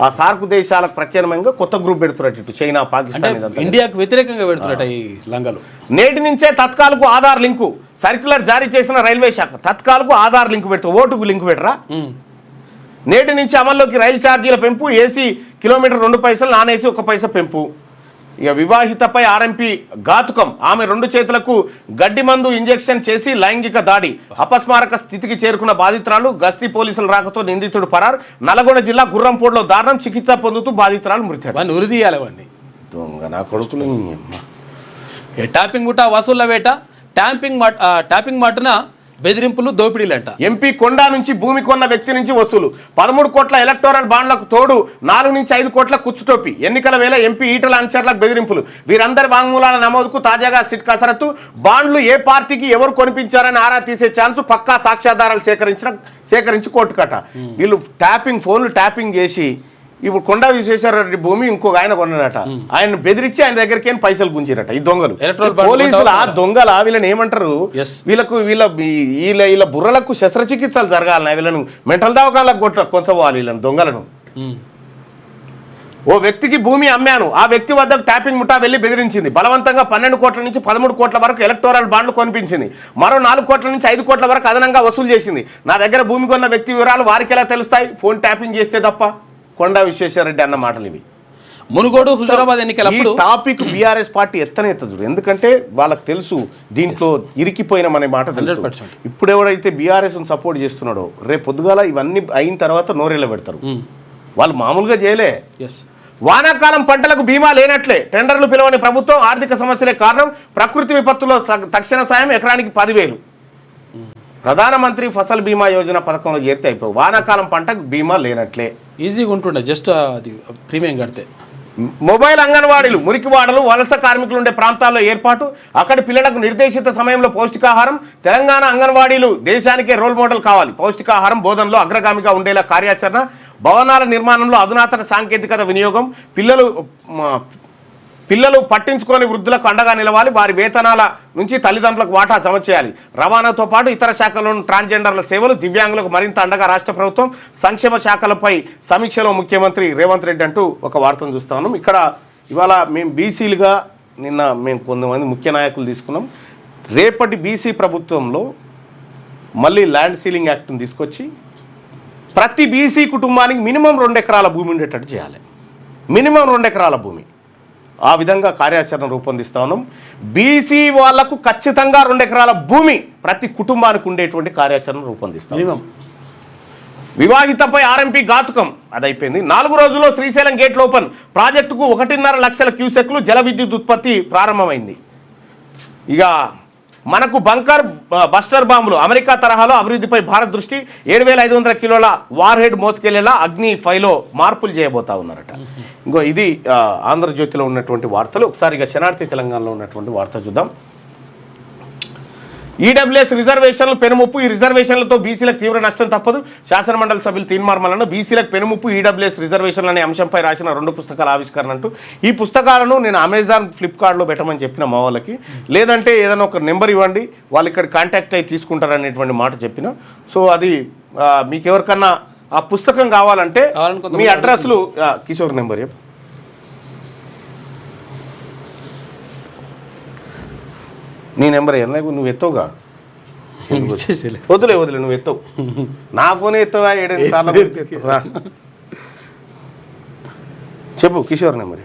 ఆ సార్క్ దేశాలకు ప్రత్యామ్నాయంగా కొత్త గ్రూప్ పెడుతున్నట్టు ఇటు చైనా, పాకిస్తాన్, ఇండియాకు వ్యతిరేకంగా పెడుతున్నట్టు ఈ లంగలు. నేటి నుంచే తత్కాల్కు ఆధార్ లింకు, సర్క్యులర్ జారీ చేసిన రైల్వే శాఖ, తత్కాల్కు ఆధార్ లింకు పెడతారు, ఓటుకు లింకు పెట్టరా. నేటి నుంచి అమల్లోకి రైలు ఛార్జీల పెంపు, ఏసీ కిలోమీటర్ 2 పైసలు, నాన్ ఏసీ 1 పైసా పెంపు. ఇక వివాహితపై ఆర్ఎంపీ ఘాతుకం, ఆమె 2 చేతులకు గడ్డి మందు ఇంజెక్షన్ చేసి లైంగిక దాడి, అపస్మారక స్థితికి చేరుకున్న బాధితురాలు, గస్తీ పోలీసుల రాకతో నిందితుడు పరార్. నల్గొండ జిల్లా గుర్రంపోడ్లో దారుణం, చికిత్స పొందుతూ బాధితురాలు మృతి. ఉరి తీయాలి దొంగ నా కొడుకులు. టాపింగ్ గుట్ట వసూళ్ల వేట, ట్యాపింగ్ మాటున బెదిరింపులు, దోపిడీలంట. ఎంపీ కొండా నుంచి భూమి కొన్న వ్యక్తి నుంచి వసూలు, 13 కోట్ల ఎలక్టోరల్ బాండ్లకు తోడు 4 నుంచి 5 కోట్ల కుచ్చుటోపి, ఎన్నికల వేళ ఎంపీ ఈటల అనుచరులకు బెదిరింపులు, వీరందరి వాంగ్మూలాల నమోదుకు తాజాగా సిట్ కసరత్తు, బాండ్లు ఏ పార్టీకి ఎవరు కొనిపించారని ఆరా తీసే ఛాన్సు, పక్కా సాక్ష్యాధారాలు సేకరించి కోర్టు కట్ట. వీళ్ళు ఫోన్లు ట్యాపింగ్ చేసి ఇప్పుడు కొండా విశ్వేశ్వరరెడ్డి భూమి ఇంకొక ఆయన కొన్నాడట, ఆయన బెదిరించి ఆయన దగ్గరికి పైసలు గుంజిరట ఈ దొంగలు. పోలీసులు ఆ దొంగల వీళ్ళని ఏమంటారు, వీళ్ళ బుర్రలకు శస్త్రచికిత్సలు జరగాలన్నా, వీళ్ళను మెంటల్ దవాఖానలకు కొంచపోవాలి వీళ్ళని దొంగలను. ఓ వ్యక్తికి భూమి అమ్మాను, ఆ వ్యక్తి వద్దకు ట్యాపింగ్ ముఠా వెళ్లి బెదిరించింది, బలవంతంగా 12 కోట్ల నుంచి 13 కోట్ల వరకు ఎలక్టోరల్ బాండ్లు కొనిపించింది, మరో 4 కోట్ల నుంచి 5 కోట్ల వరకు అదనంగా వసూలు చేసింది. నా దగ్గర భూమి కొన్న వ్యక్తి వివరాలు వారికి ఎలా తెలుస్తాయి, ఫోన్ ట్యాపింగ్ చేస్తే తప్ప. కొండా విశ్వేశ్వరరెడ్డి అన్న మాటలు ఇవి. మునుగోడు, హుజూరాబాద్ ఎన్నికలప్పుడు టాపిక్ బీఆర్ఎస్ పార్టీ ఎత్తనేత్తదు, ఎందుకంటే వాళ్ళకి తెలుసు దీంట్లో ఇరికిపోయినమనే మాట తెలుసు. ఇప్పుడు ఎవరైతే బీఆర్ఎస్ను సపోర్ట్ చేస్తున్నాడో రేపు పొద్దుగాల ఇవన్నీ అయిన తర్వాత నోరేళ్ళ పెడతారు. వాళ్ళు మామూలుగా చేయలే. వానాకాలం పంటలకు బీమా లేనట్లే, టెండర్లు పిలవని ప్రభుత్వం, ఆర్థిక సమస్యలే కారణం, ప్రకృతి విపత్తులో తక్షణ సాయం ఎకరానికి 10,000. ప్రధానమంత్రి ఫసల్ బీమా యోజన పథకంలో చేరితే అయిపోయి వానాకాలం పంటకు బీమా లేనట్లే. ఈజీగా ఉంటుండే, జస్ట్ అది ప్రీమియం కడితే. మొబైల్ అంగన్వాడీలు, మురికివాడలు, వలస కార్మికులు ఉండే ప్రాంతాల్లో ఏర్పాటు, అక్కడి పిల్లలకు నిర్దేశిత సమయంలో పౌష్టికాహారం. తెలంగాణ అంగన్వాడీలు దేశానికే రోల్ మోడల్ కావాలి, పౌష్టికాహారం బోధనలో అగ్రగామిగా ఉండేలా కార్యాచరణ, భవనాల నిర్మాణంలో అధునాతన సాంకేతికత వినియోగం, పిల్లలు పట్టించుకొని వృద్ధులకు అండగా నిలవాలి, వారి వేతనాల నుంచి తల్లిదండ్రులకు వాటా జమ చేయాలి. రవాణాతో పాటు ఇతర శాఖల్లోని ట్రాన్స్జెండర్ల సేవలు, దివ్యాంగులకు మరింత అండగా రాష్ట్ర ప్రభుత్వం, సంక్షేమ శాఖలపై సమీక్షలో ముఖ్యమంత్రి రేవంత్ రెడ్డి అంటూ ఒక వార్తను చూస్తా ఉన్నాం. ఇక్కడ ఇవాళ మేము బీసీలుగా నిన్న మేము కొంతమంది ముఖ్య నాయకులు తీసుకున్నాం. రేపటి బీసీ ప్రభుత్వంలో మళ్ళీ ల్యాండ్ సీలింగ్ యాక్ట్ని తీసుకొచ్చి ప్రతి బీసీ కుటుంబానికి మినిమం 2 ఎకరాల భూమి ఉండేటట్టు చేయాలి. మినిమం 2 ఎకరాల భూమి. ఆ విధంగా కార్యాచరణ రూపొందిస్తా ఉన్నాం. బీసీ వాళ్లకు ఖచ్చితంగా 2 ఎకరాల భూమి ప్రతి కుటుంబానికి ఉండేటువంటి కార్యాచరణ రూపొందిస్తాం. మినిమం వివాహితపై ఆర్ఎంపీ ఘాతుకం అది అయిపోయింది. 4 రోజుల్లో శ్రీశైలం గేట్లు ఓపెన్. ప్రాజెక్టుకు 1.5 లక్షల క్యూసెక్లు జల విద్యుత్ ఉత్పత్తి ప్రారంభమైంది. ఇక మనకు బంకర్ బస్టర్ బాంబులు అమెరికా తరహాలో అభివృద్ధిపై భారత్ దృష్టి. 7,500 కిలోల వార్ హెడ్ మోసుకెళ్లేలా అగ్ని 5లో మార్పులు చేయబోతా ఉన్నారట. ఇంకో ఇది ఆంధ్రజ్యోతిలో ఉన్నటువంటి వార్తలు. ఒకసారి ఇక శనార్థి తెలంగాణలో ఉన్నటువంటి వార్త చూద్దాం. ఈడబ్ల్యూఎస్ రిజర్వేషన్లు పెనుముప్పు. ఈ రిజర్వేషన్లతో బీసీలకు తీవ్ర నష్టం తప్పదు. శాసనమండలి సభ్యులు తీర్మానం. బీసీలకు పెనుముప్పు ఈడబ్ల్యూఎస్ రిజర్వేషన్లు అనే అంశంపై రాసిన 2 పుస్తకాల ఆవిష్కరణ అంటూ. ఈ పుస్తకాలను నేను అమెజాన్ ఫ్లిప్కార్ట్లో పెట్టమని చెప్పిన మా వాళ్ళకి, లేదంటే ఏదైనా ఒక నెంబర్ ఇవ్వండి వాళ్ళు ఇక్కడ కాంటాక్ట్ అయ్యి తీసుకుంటారనేటువంటి మాట చెప్పిన. సో అది మీకు ఎవరికన్నా ఆ పుస్తకం కావాలంటే మీ అడ్రస్లు కిషోర్ నెంబర్ చెప్పు. నీ నెంబర్ ఏం నువ్వు ఎత్తవుగా, వదిలే నువ్వు ఎత్తవు. నా ఫోన్ ఎత్తవా 7 సార్లు ఎత్తువా చెప్పు. కిషోర్ నెంబర్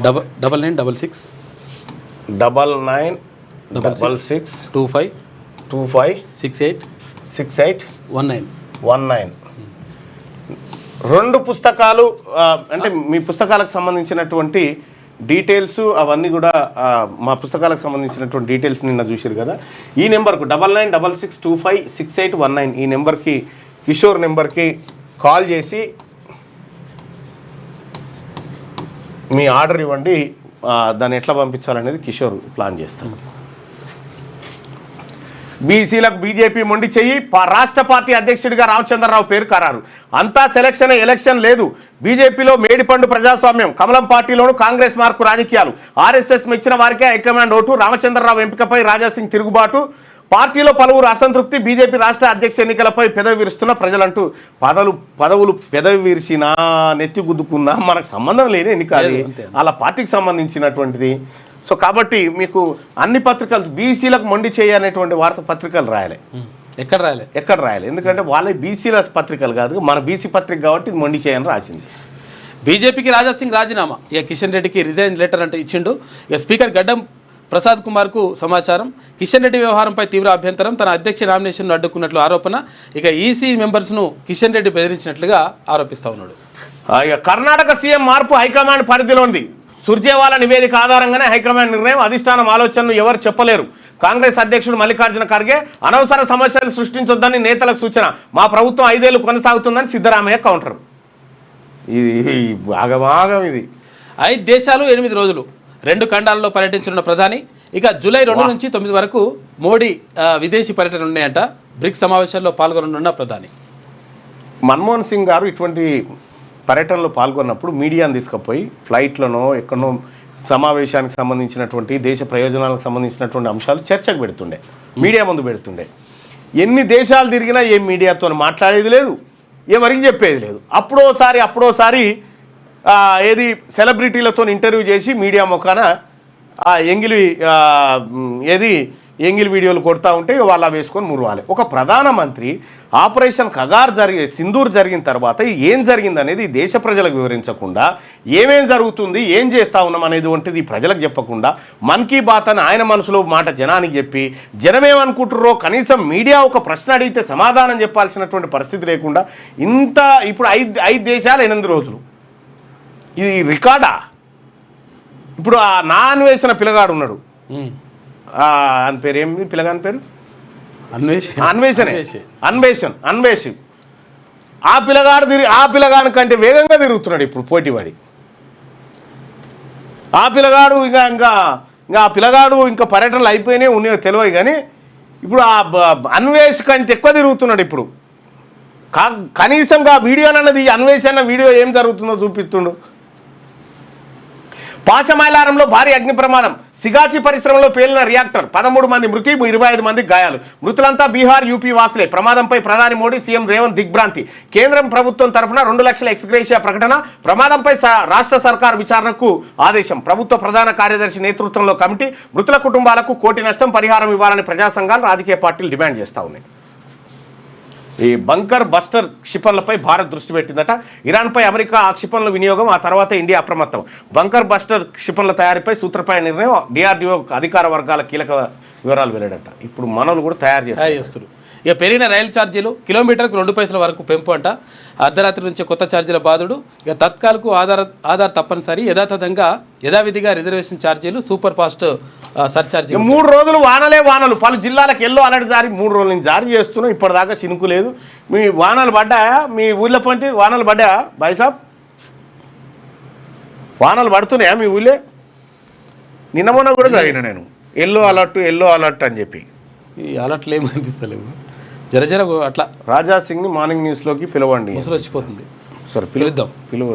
9966 9966 25 68 19. 2 పుస్తకాలు అంటే మీ పుస్తకాలకు సంబంధించినటువంటి డీటెయిల్స్ అవన్నీ కూడా మా పుస్తకాలకు సంబంధించినటువంటి డీటెయిల్స్ నిన్న చూసారు కదా. ఈ నెంబర్కు 9966256819 ఈ నెంబర్కి కిషోర్ నెంబర్కి కాల్ చేసి మీ ఆర్డర్ ఇవ్వండి. దాన్ని ఎట్లా పంపించాలనేది కిషోర్ ప్లాన్ చేస్తాడు. బీసీలకు బీజేపీ మొండి చెయ్యి. రాష్ట్ర పార్టీ అధ్యక్షుడిగా రామచంద్రరావు పేరు ఖరారు. అంతా సెలక్షన్ ఎలక్షన్ లేదు. బీజేపీలో మేడిపండు ప్రజాస్వామ్యం. కమలం పార్టీలోను కాంగ్రెస్ మార్కు రాజకీయాలు. ఆర్ఎస్ఎస్ మెచ్చిన వారికే హైకమాండ్ ఓటు. రామచంద్రరావు ఎంపికపై రాజాసింగ్ తిరుగుబాటు. పార్టీలో పలువురు అసంతృప్తి. బీజేపీ రాష్ట్ర అధ్యక్ష ఎన్నికలపై పెదవి విరుస్తున్న ప్రజలంటూ. పదవులు పెదవి విరిచినా నెత్తి గుద్దుకున్నా మనకు సంబంధం లేని ఎన్నిక అది, అలా పార్టీకి సంబంధించినటువంటిది. సో కాబట్టి మీకు అన్ని పత్రికలు బీసీలకు మొండి చేయనేటువంటి వార్త పత్రికలు రాయాలి. ఎక్కడ రాయాలి ఎందుకంటే వాళ్ళే బీసీల పత్రికలు కాదు, మన బీసీ పత్రిక కాబట్టి ఇది మొండి చేయని రాసింది. బీజేపీకి రాజాసింగ్ రాజీనామా. ఇక కిషన్ రెడ్డికి రిజైన్ లెటర్ అంటే ఇచ్చిండు. ఇక స్పీకర్ గడ్డం ప్రసాద్ కుమార్కు సమాచారం. కిషన్ రెడ్డి వ్యవహారంపై తీవ్ర అభ్యంతరం. తన అధ్యక్ష నామినేషన్ను అడ్డుకున్నట్లు ఆరోపణ. ఇక ఈసీ మెంబర్స్ను కిషన్ రెడ్డి బెదిరించినట్లుగా ఆరోపిస్తూ ఉన్నాడు. ఇక కర్ణాటక సీఎం మార్పు హైకమాండ్ పరిధిలో ఉంది. సుర్జేవాల నివేదిక ఆధారంగానే హైకమాండ్ నిర్ణయం. అధిష్టానం ఆలోచనను ఎవరు చెప్పలేరు. కాంగ్రెస్ అధ్యక్షుడు మల్లికార్జున ఖర్గే అనవసర సమస్యలు సృష్టించొద్దని నేతలకు సూచన. మా ప్రభుత్వం 5 ఏళ్లు కొనసాగుతుందని సిద్ధరామయ్య కౌంటర్. ఇది ఆగమాగం. ఇది 5 దేశాలు 8 రోజులు 2 ఖండాలలో పర్యటించనున్న ప్రధాని. ఇక జూలై 2 నుంచి 9 వరకు మోడీ విదేశీ పర్యటనలు ఉన్నాయంట. బ్రిక్స్ సమావేశాల్లో పాల్గొననున్న ప్రధాని. మన్మోహన్ సింగ్ గారు ఇటువంటి పర్యటనలో పాల్గొన్నప్పుడు మీడియాను తీసుకుపోయి ఫ్లైట్లను ఎక్కడో సమావేశానికి సంబంధించినటువంటి దేశ ప్రయోజనాలకు సంబంధించినటువంటి అంశాలు చర్చకు పెడుతుండే, మీడియా ముందు పెడుతుండే. ఎన్ని దేశాలు తిరిగినా ఏం మీడియాతో మాట్లాడేది లేదు, ఎవరికి చెప్పేది లేదు. అప్పుడోసారి ఏది సెలబ్రిటీలతో ఇంటర్వ్యూ చేసి మీడియా ముఖాన ఎంగిలి వీడియోలు కొడతా ఉంటే వాళ్ళు వేసుకొని మురవాలి. ఒక ప్రధానమంత్రి ఆపరేషన్ కగార్ సింధూర్ జరిగిన తర్వాత ఏం జరిగింది అనేది దేశ ప్రజలకు వివరించకుండా, ఏమేం జరుగుతుంది, ఏం చేస్తూ ఉన్నాం అనేది వంటిది ప్రజలకు చెప్పకుండా, మన్ కీ బాత్ అని ఆయన మనసులో మాట జనానికి చెప్పి జనమేమనుకుంటుర్రో కనీసం మీడియా ఒక ప్రశ్న అడిగితే సమాధానం చెప్పాల్సినటువంటి పరిస్థితి లేకుండా ఇప్పుడు 5 దేశాలు 8 రోజులు. ఇది రికార్డా? ఇప్పుడు ఆ అన్వేషణ పిల్లగాడు ఉన్నాడు, అని పేరు ఏమి పిల్లగాని పేరు అన్వేషణ్. ఆ పిల్లగాని కంటే వేగంగా తిరుగుతున్నాడు ఇప్పుడు పోటీవాడి. ఆ పిల్లగాడు ఇంకా ఆ పిల్లగాడు ఇంకా పర్యటనలు అయిపోయినాయి ఉన్నాయో తెలియదు కానీ ఇప్పుడు ఆ అన్వేష్ కంటే ఎక్కువ తిరుగుతున్నాడు ఇప్పుడు. కనీసంగా వీడియోనన్నది అన్వేషణ వీడియో ఏం జరుగుతుందో చూపిస్తుండు. పాశమైలారంలో భారీ అగ్ని ప్రమాదం. సిగాచి పరిశ్రమలో పేలిన రియాక్టర్, 13 మంది మృతి, 25 మంది గాయాలు. మృతులంతా బీహార్, యూపీ వాసులే. ప్రమాదంపై ప్రధాని మోడీ, సీఎం రేవంత్ దిగ్భ్రాంతి. కేంద్రం ప్రభుత్వం తరఫున 2 లక్షల ఎక్స్గ్రేషియా ప్రకటన. ప్రమాదంపై రాష్ట్ర సర్కార్ విచారణకు ఆదేశం. ప్రభుత్వ ప్రధాన కార్యదర్శి నేతృత్వంలో కమిటీ. మృతుల కుటుంబాలకు కోటి నష్టం పరిహారం ఇవ్వాలని ప్రజా సంఘాలు, రాజకీయ పార్టీలు డిమాండ్ చేస్తూ ఉన్నాయి. ఈ బంకర్ బస్టర్ క్షిపణులపై భారత్ దృష్టి పెట్టిందట. ఇరాన్పై అమెరికా ఆ క్షిపణుల వినియోగం, ఆ తర్వాత ఇండియా అప్రమత్తం. బంకర్ బస్టర్ క్షిపణుల తయారీపై సూత్రప్రాయ నిర్ణయం. డిఆర్డీఓ అధికార వర్గాల కీలక వివరాలు వెల్లడట. ఇప్పుడు మనలు కూడా తయారు చేస్తారు. ఇక పెరిగిన రైలు ఛార్జీలు, కిలోమీటర్కు 2 పైసల వరకు పెంపు అంట. అర్ధరాత్రి నుంచి కొత్త ఛార్జీల బాధుడు. ఇక తత్కాలకు ఆధార్ తప్పనిసరి. యథావిధిగా రిజర్వేషన్ ఛార్జీలు, సూపర్ ఫాస్ట్ సర్ఛార్జీ. 3 రోజులు వానలు. పలు జిల్లాలకు ఎల్లో అలర్ట్ జారీ. 3 రోజుల నుంచి జారీ చేస్తున్నాం. ఇప్పటిదాకా సినుకు లేదు. మీ వానలు పడ్డాయా? మీ ఊళ్ళో పంటి వానలు పడ్డాయా బాయ్సాబ్? వానలు పడుతున్నాయా మీ ఊళ్ళే? నిన్న మొన్న కూడా చదివిన నేను ఎల్లో అలర్ట్ అని చెప్పి. ఈ అలర్ట్లు ఏమి అనిపిస్తలేవు. జర అట్లా. రాజా సింగ్ని మార్నింగ్ న్యూస్లోకి పిలవండి. ముసలు వచ్చిపోతుంది. సరే పిలుద్దాం.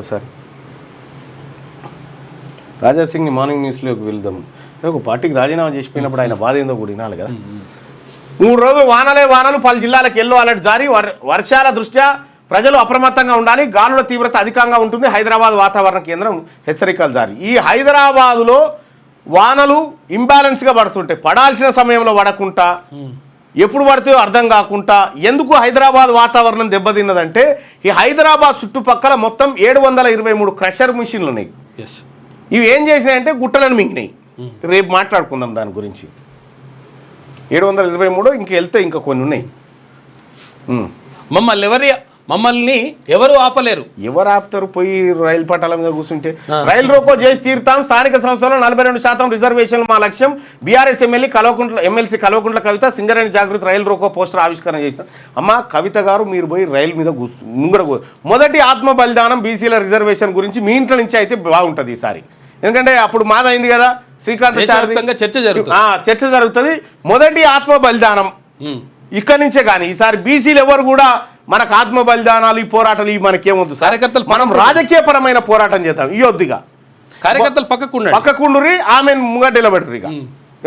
సార్ రాజా సింగ్ని మార్నింగ్ న్యూస్లోకి వెళ్దాం. ఒక పార్టీకి రాజీనామా చేసిపోయినప్పుడు ఆయన బాధ ఏందో కూడా వినాలి కదా. 3 రోజులు వానలు. పలు జిల్లాలకు ఎల్లో అలర్ట్ జారీ. వర్షాల దృష్ట్యా ప్రజలు అప్రమత్తంగా ఉండాలి. గాలుల తీవ్రత అధికంగా ఉంటుంది. హైదరాబాద్ వాతావరణ కేంద్రం హెచ్చరికలు జారీ. ఈ హైదరాబాదులో వానలు ఇంబ్యాలెన్స్గా పడుతుంటాయి. పడాల్సిన సమయంలో పడకుండా, ఎప్పుడు పడితే అర్థం కాకుండా. ఎందుకు హైదరాబాద్ వాతావరణం దెబ్బతిన్నదంటే, ఈ హైదరాబాద్ చుట్టుపక్కల మొత్తం 723 క్రషర్ మిషన్లు ఉన్నాయి. ఇవి ఏం చేసినాయంటే గుట్టలను మింగినాయి. రేపు మాట్లాడుకుందాం దాని గురించి. 723 ఇంక వెళ్తే ఇంకా కొన్ని ఉన్నాయి. మమ్మల్ని ఎవరు ఆపలేరు. ఎవరు ఆపుతారు? పోయి రైలు పట్టాల మీద కూర్చుంటే. రైలు రోకో చేసి తీరుతాం. స్థానిక సంస్థలో 42% రిజర్వేషన్లు మా లక్ష్యం. బీఆర్ఎస్ ఎమ్మెల్సీ కల్వకుంట్ల కవిత సింగరేణి జాగృతి రైలు రోకో పోస్టర్ ఆవిష్కరణ చేసిన. అమ్మ కవిత గారు, మీరు పోయి రైలు మీద ముంగడ మొదటి ఆత్మ బలిదానం బీసీల రిజర్వేషన్ గురించి మీ ఇంట్లో నుంచి అయితే బాగుంటుంది ఈసారి. ఎందుకంటే అప్పుడు మాదైంది కదా శ్రీకాంత్ చర్చ జరుగుతుంది. మొదటి ఆత్మ బలిదానం ఇక్కడి నుంచే. కానీ ఈసారి బీసీలు ఎవరు కూడా మనకు ఆత్మ బలిదానాలు, ఈ పోరాటాలు మనకేమొద్దు. కార్యకర్తలు మనం రాజకీయ పరమైన పోరాటం చేద్దాం. ఈ వద్దుగా కార్యకర్తలు పక్కకుండురి, ఆమె ముంగడ్డెల పెట్టుర్రి.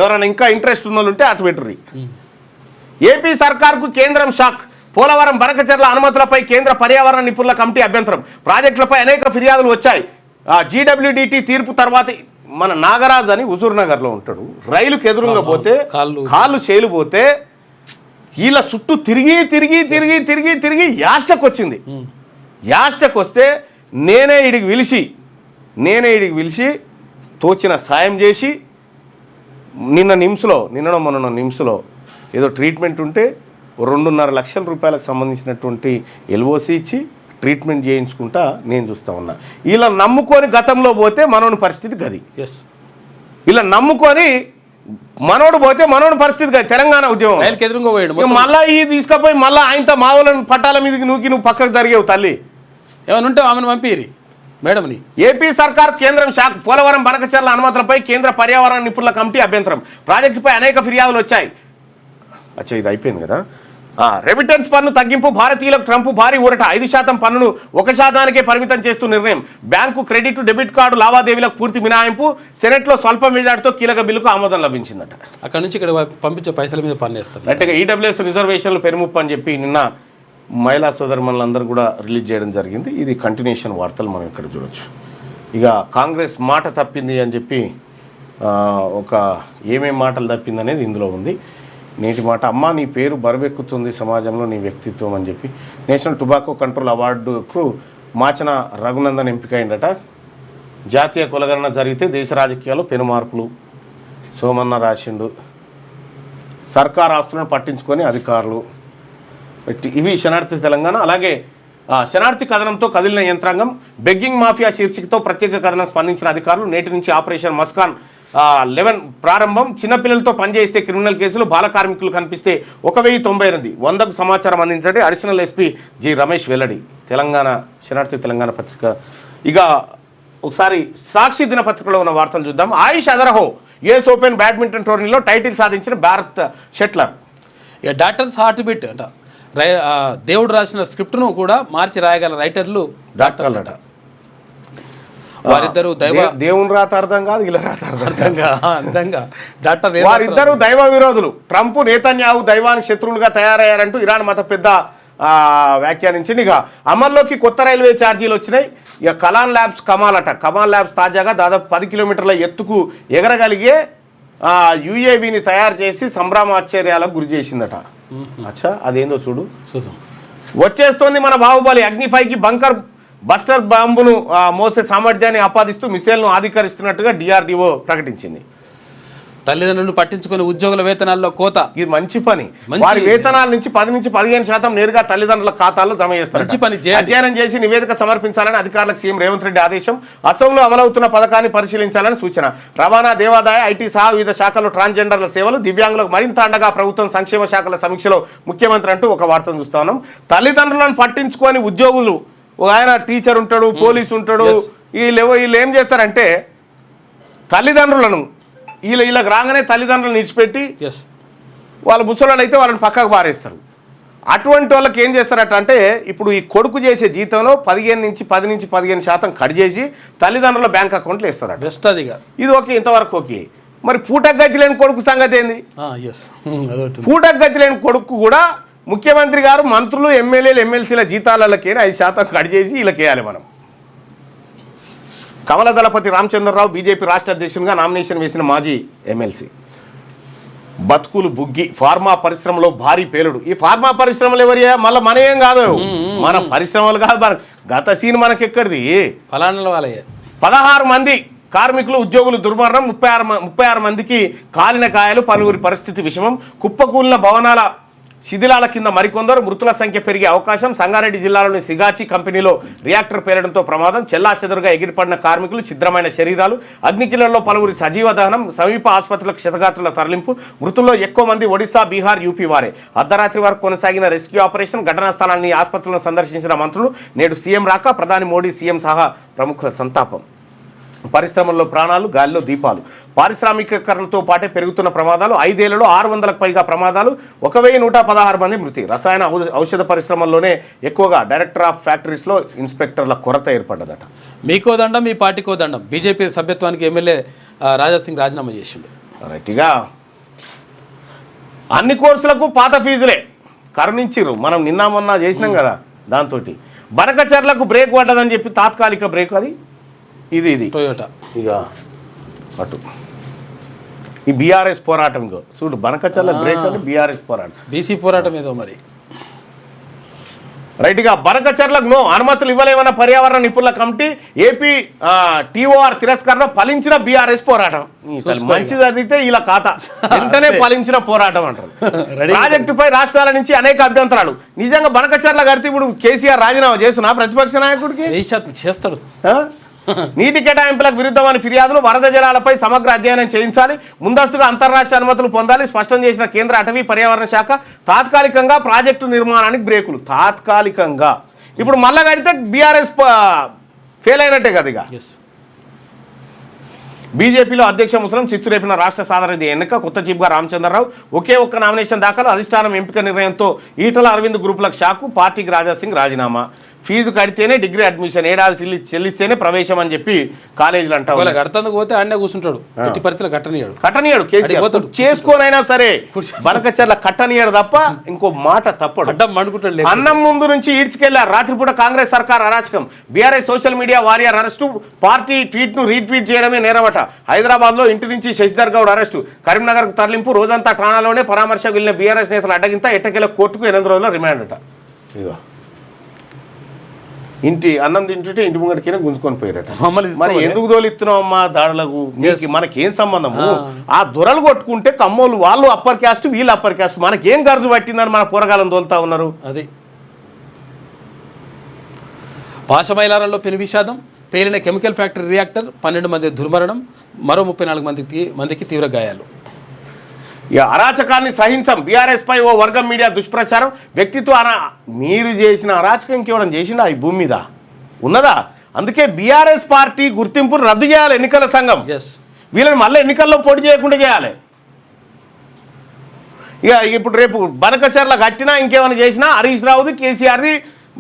ఎవరైనా ఇంకా ఇంట్రెస్ట్ ఉన్న ఉంటే అటు పెట్టుర్రి. ఏపీ సర్కార్కు కేంద్రం షాక్. పోలవరం బనకచెర్ల అనుమతులపై కేంద్ర పర్యావరణ నిపుణుల కమిటీ అభ్యంతరం. ప్రాజెక్టులపై అనేక ఫిర్యాదులు వచ్చాయి. జీడబ్ల్యూడిటి తీర్పు తర్వాత మన నాగరాజ్ అని హుజూర్ నగర్లో ఉంటాడు. రైలుకు ఎదురుగా పోతే కాళ్ళు చేలిపోతే వీళ్ళ చుట్టూ తిరిగి యాస్టకు వచ్చింది. యాస్టకు వస్తే నేనే ఇడికి పిలిచి తోచిన సాయం చేసి నిన్ననో మొన్న నిమ్స్లో ఏదో ట్రీట్మెంట్ ఉంటే 2.5 లక్షల రూపాయలకు సంబంధించినటువంటి ఎల్ఓసి ఇచ్చి ట్రీట్మెంట్ చేయించుకుంటా నేను చూస్తూ ఉన్నా. ఇలా నమ్ముకొని గతంలో పోతే మనోని పరిస్థితి గది. ఇలా నమ్ముకొని మనోడు పోతే మనోని పరిస్థితి గది. తెలంగాణ ఉద్యమం మళ్ళీ ఈ తీసుకుపోయి మళ్ళీ ఆయనతో మావులను పట్టాల మీదకి నువ్వు పక్కకు జరిగేవు తల్లి. ఏమైనా ఉంటే ఆమెను పంపిరి మేడంని. ఏపీ సర్కార్ కేంద్రం షాక్. పోలవరం బనకచెర్ల అనుమతులపై కేంద్ర పర్యావరణ నిపుణుల కమిటీ అభ్యంతరం. ప్రాజెక్టుపై అనేక ఫిర్యాదులు వచ్చాయి. అచ్చా ఇది అయిపోయింది కదా. రెమిటెన్స్ పన్ను తగ్గింపు. భారతీయులకు ట్రంప్ భారీ ఊరట. 5% పన్నును 1%కే పరిమితం చేస్తూ నిర్ణయం. బ్యాంకు క్రెడిట్, డెబిట్ కార్డు లావాదేవీలకు పూర్తి మినహాయింపు. సెనెట్లో స్వల్ప మెజార్టీతో కీలక బిల్లుకు ఆమోదం లభించిందట. అక్కడ నుంచి ఇక్కడ పంపించే పైసల మీద పన్నేస్తారు. అంటే ఈడబ్ల్యూఎస్ రిజర్వేషన్లు పెరుముప్పు అని చెప్పి నిన్న మహిళా సోదరుమణులందరూ కూడా రిలీజ్ చేయడం జరిగింది. ఇది కంటిన్యూషన్ వార్తలు మనం ఇక్కడ చూడొచ్చు. ఇక కాంగ్రెస్ మాట తప్పింది అని చెప్పి ఏమేం మాటలు తప్పింది అనేది ఇందులో ఉంది. నేటి మాట. అమ్మ నీ పేరు బరువెక్కుతుంది సమాజంలో, నీ వ్యక్తిత్వం అని చెప్పి నేషనల్ టొబాకో కంట్రోల్ అవార్డుకు మాచన రఘునందన్ ఎంపికైందట. జాతీయ కులగణన జరిగితే దేశ రాజకీయాల్లో పెను మార్పులు. సోమన్న రాసిండు. సర్కార్ ఆస్తులను పట్టించుకొని అధికారులు. ఇవి శనార్థి తెలంగాణ. అలాగే శనార్థి కథనంతో కదిలిన యంత్రాంగం. బెగ్గింగ్ మాఫియా శీర్షికతో ప్రత్యేక కథనం స్పందించిన అధికారులు. నేటి నుంచి ఆపరేషన్ మస్కాన్ 11 ప్రారంభం. చిన్నపిల్లలతో పనిచేస్తే క్రిమినల్ కేసులు. బాల కార్మికులు కనిపిస్తే 1098 100కు సమాచారం అందించండి. అడిషనల్ ఎస్పీ జి రమేష్ వెల్లడి. తెలంగాణ శనార్థి తెలంగాణ పత్రిక. ఇక ఒకసారి సాక్షి దినపత్రికలో ఉన్న వార్తలు చూద్దాం. ఆయుష్ అదరహో యుఎస్ ఓపెన్ బ్యాడ్మింటన్ టోర్నీలో టైటిల్ సాధించిన భారత్ షట్లర్. ఇక డాక్టర్స్ హార్ట్ బీట్ అంట. దేవుడు రాసిన స్క్రిప్ట్ను కూడా మార్చి రాయగల రైటర్లు డాక్టర్లట. వారిద్దరు దేవుని రాత అర్థం కాదు, ఇలా రాత అందంగా డాక్టర్ వారిద్దరు దైవ విరోధులు. ట్రంప్ నేతన్యాహు దైవానికి శత్రువులుగా తయారయ్యారంటూ ఇరాన్ మత పెద్ద వ్యాఖ్యానించింది. ఇక అమల్లోకి కొత్త రైల్వే ఛార్జీలు వచ్చినాయి. ఇక కలాన్ ల్యాబ్స్ కమాల్ ల్యాబ్స్ తాజాగా దాదాపు 10 కిలోమీటర్ల ఎత్తుకు ఎగరగలిగే యుఏవిని తయారు చేసి సంభ్రమాశ్చర్యాలకు గురి చేసిందట. అచ్చా, అదేందో చూడు. వచ్చేస్తోంది మన బాహుబలి. అగ్ని-5కి బంకర్ బస్టర్ బాంబును మోసే సామర్థ్యాన్ని ఆపాదిస్తూ మిసైల్ను ఆధీకరిస్తున్నట్టుగా డిఆర్డిఓ ప్రకటించింది. తల్లిదండ్రులు పట్టించుకునే ఉద్యోగుల వేతనాల్లో కోత. ఇది మంచి పని. వారి వేతనాల నుంచి 10 నుంచి 15% నేరుగా తల్లిదండ్రుల ఖాతాల్లో జమ చేస్తారు. అధ్యయనం చేసి నివేదిక సమర్పించాలని అధికారులకు సీఎం రేవంత్ రెడ్డి ఆదేశం. అసోంలో అమలవుతున్న పథకాన్ని పరిశీలించాలని సూచన. రవాణా, దేవాదాయ, ఐటీ సహా వివిధ శాఖల్లో ట్రాన్స్జెండర్ల సేవలు, దివ్యాంగులకు మరింత అండగా ప్రభుత్వం సంక్షేమ శాఖల సమీక్షలో ముఖ్యమంత్రి అంటూ ఒక వార్తను చూస్తా ఉన్నాం. తల్లిదండ్రులను పట్టించుకొని ఉద్యోగులు, ఆయన టీచర్ ఉంటాడు, పోలీసు ఉంటాడు, వీళ్ళు ఏం చేస్తారంటే తల్లిదండ్రులను వీళ్ళకి రాగానే తల్లిదండ్రులను నిడిచిపెట్టి వాళ్ళ ముసలాళ్ళు అయితే వాళ్ళని పక్కకు పారేస్తారు. అటువంటి వాళ్ళకి ఏం చేస్తారట అంటే ఇప్పుడు ఈ కొడుకు చేసే జీతంలో 10 నుంచి 15% కట్ చేసి తల్లిదండ్రుల బ్యాంక్ అకౌంట్లో వేస్తారట. బెస్ట్ అదిగా. ఇది ఓకే, ఇంతవరకు ఓకే. మరి పూటకు గతి లేని కొడుకు సంగతి ఏంది? పూటకు గతి లేని కొడుకు కూడా ముఖ్యమంత్రి గారు మంత్రులు, ఎమ్మెల్యేలు, ఎమ్మెల్సీల జీతాలకే 5% కట్ చేసి వీళ్ళకి వేయాలి. మనం కమల దళపతి రామచంద్రరావు బీజేపీ రాష్ట్ర అధ్యక్షునిగా నామినేషన్ వేసిన మాజీ ఎమ్మెల్సీ. బతుకులు బుగ్గి. ఫార్మా పరిశ్రమలో భారీ పేలుడు. ఈ ఫార్మా పరిశ్రమలు ఎవరియా? మళ్ళీ మన ఏం కాదు, మన పరిశ్రమలు కాదు. గత సీన్ మనకెక్కడిది? 16 మంది కార్మికులు, ఉద్యోగులు దుర్మరణం. 36 మందికి కాలిన కాయలు, పలువురి పరిస్థితి విషమం. కుప్పకూలిన భవనాల శిథిలాల కింద మరికొందరు. మృతుల సంఖ్య పెరిగే అవకాశం. సంగారెడ్డి జిల్లాలోని సిగాచి కంపెనీలో రియాక్టర్ పేలడంతో ప్రమాదం. చెల్లాచెదరుగా ఎగిరిపడిన కార్మికులు, ఛిద్రమైన శరీరాలు. అగ్నికిరణలో పలువురి సజీవ దహనం. సమీప ఆసుపత్రులకు క్షతగాత్రుల తరలింపు. మృతుల్లో ఎక్కువ మంది ఒడిశా, బీహార్, యూపీ వారే. అర్ధరాత్రి వరకు కొనసాగిన రెస్క్యూ ఆపరేషన్. ఘటనా స్థలాన్ని, ఆసుపత్రులను సందర్శించిన మంత్రులు. నేడు సీఎం రాక. ప్రధాని మోడీ, సీఎం సహా ప్రముఖుల సంతాపం. పరిశ్రమల్లో ప్రాణాలు, గాలిలో దీపాలు. పారిశ్రామికీకరణతో పాటే పెరుగుతున్న ప్రమాదాలు. 5 ఏళ్లలో 600కు పైగా ప్రమాదాలు. 1116 మంది మృతి. రసాయన ఔషధ పరిశ్రమల్లోనే ఎక్కువగా. డైరెక్టర్ ఆఫ్ ఫ్యాక్టరీస్లో ఇన్స్పెక్టర్ల కొరత ఏర్పడ్డదట. మీకో దండం, మీ పార్టీకో దండం. బీజేపీ సభ్యత్వానికి ఎమ్మెల్యే రాజాసింగ్ రాజీనామా చేసిండు. రైట్గా అన్ని కోర్సులకు పాత ఫీజులే కరుణించిర్రు. మనం నిన్న మొన్న చేసినాం కదా. దాంతో బనకచర్లకు బ్రేక్ పడ్డదని చెప్పి తాత్కాలిక బ్రేక్ అది ఇది టొయోటా. ఇక అటు ఈ బీఆర్ఎస్ పోరాటం చూడు. బనకచర్ల బ్రేక్ అని బీఆర్ఎస్ పోరాటం, బీసీ పోరాటం ఏదో మరి. రైట్గా బనకచర్లకు నో అనుమతులు ఇవ్వలేమన్న పర్యావరణ నిపుణుల కమిటీ. ఏపీ టీఓఆర్ తిరస్కరణ. ఫలించిన బీఆర్ఎస్ పోరాటం. మంచి జరిగితే ఇలా ఖాతా వెంటనే ఫలించిన పోరాటం అంటారు. ప్రాజెక్టుపై రాష్ట్రాల నుంచి అనేక అభ్యంతరాలు. నిజంగా బనకచర్ల కడితే ఇప్పుడు కేసీఆర్ రాజీనామా చేస్తున్నా ప్రతిపక్ష నాయకుడికి? చేస్తాడు. నీటి కేటాయింపులకు విరుద్ధమైన ఫిర్యాదులు. వరద జలాలపై సమగ్ర అధ్యయనం చేయించాలి. ముందస్తుగా అంతర్రాష్ట్ర అనుమతులు పొందాలి. స్పష్టం చేసిన కేంద్ర అటవీ పర్యావరణ శాఖ. తాత్కాలికంగా ప్రాజెక్టు నిర్మాణానికి బ్రేకులు. తాత్కాలికంగా ఇప్పుడు మళ్ళా కడితే బీఆర్ఎస్ ఫెయిల్ అయినట్టే కదా. ఇక బీజేపీలో అధ్యక్ష ముసలం చిత్తు రేపిన రాష్ట్ర సాధారణ ఎన్నిక. కొత్త చీఫ్గా రామచంద్రరావు. ఒకే ఒక్క నామినేషన్ దాఖలు. అధిష్టానం ఎంపిక నిర్ణయంతో ఈటల అరవింద్ గ్రూపులకు షాకు. పార్టీకి రాజాసింగ్ రాజీనామా. ఫీజు కడితేనే డిగ్రీ అడ్మిషన్, ఏడాది చెల్లిస్తేనే ప్రవేశం అని చెప్పి కాలేజీలు అంటారు. కడతందుకు పోతే అన్నే కూర్చుంటాడు. ఎట్టి పరిస్థితులు కట్టనీయాడు కేసీఆర్. చేసుకోనైనా సరే బనకచర్ల కట్టనీయాడు తప్ప ఇంకో మాట తప్పడు. అన్నం ముందు నుంచి ఈడ్చుకెళ్లారు. రాత్రిపూట కాంగ్రెస్ సర్కార్ అరాచకం. BRS social media warrior arrest. Party ట్వీట్ను రీట్వీట్ చేయడమే నేరమట. హైదరాబాద్లో ఇంటి నుంచి శశిధర్ గౌడ్ అరెస్టు. కరీంనగర్కు తరలింపు. రోజంతా ఠాణాలోనే పరామర్శకు వెళ్ళిన బీఆర్ఎస్ నేతలు అడ్డగింత. ఎట్టకేల కోర్టుకు 8 రోజుల రిమాండ్ అట. ఇదిగో ఇంటి అన్నం తింటుంటే ఇంటి ముంగడికైనా గుంజుకొని పోయారట. మరి ఎందుకు తోలిస్తున్నావు అమ్మా దాడులకు? మనకేం సంబంధము? ఆ దొరలు కొట్టుకుంటే కమ్మోళ్ళు వాళ్ళు అప్పర్ క్యాస్ట్, వీళ్ళు అప్పర్ క్యాస్ట్. మనకేం గర్జు పట్టిందని మన పోరగాలను తోలుతా ఉన్నారు. అది పాశమైలారంలో పెను విషాదం. పేలిన కెమికల్ ఫ్యాక్టరీ రియాక్టర్. 12 మంది దుర్మరణం. మరో 34 మందికి తీవ్ర గాయాలు. ఇక అరాచకాన్ని సహించం. బీఆర్ఎస్ పై ఓ వర్గం మీడియా దుష్ప్రచారం. వ్యక్తిత్వ మీరు చేసిన అరాచకం ఇంకేవడం చేసిండా ఈ భూమి మీద ఉన్నదా? అందుకే బీఆర్ఎస్ పార్టీ గుర్తింపును రద్దు చేయాలి ఎన్నికల సంఘం. వీళ్ళని మళ్ళీ ఎన్నికల్లో పోటీ చేయకుండా చేయాలి. ఇక ఇప్పుడు రేపు బనకచర్ల కట్టినా ఇంకేమైనా చేసినా హరీష్ రావుది, కేసీఆర్ది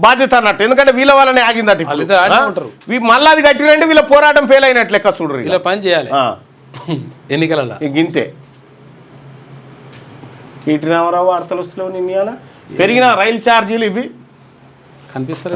బాధ్యత అన్నట్టు, ఎందుకంటే వీళ్ళ వల్లనే ఆగిందట ఇప్పుడు. వాళ్ళిద్దరు ఆడే ఉంటారు. మళ్ళీ అది కట్టినంటే వీళ్ళ పోరాటం ఫెయిల్ అయినట్లు లెక్క చూడరు ఇలా పని చేయాలి ఎన్నికలలో. ఇంతే. కేటీ రామారావు వార్తలు వస్తున్నావు నిన్న పెరిగిన రైలు ఛార్జీలు ఇవి కనిపిస్తారు.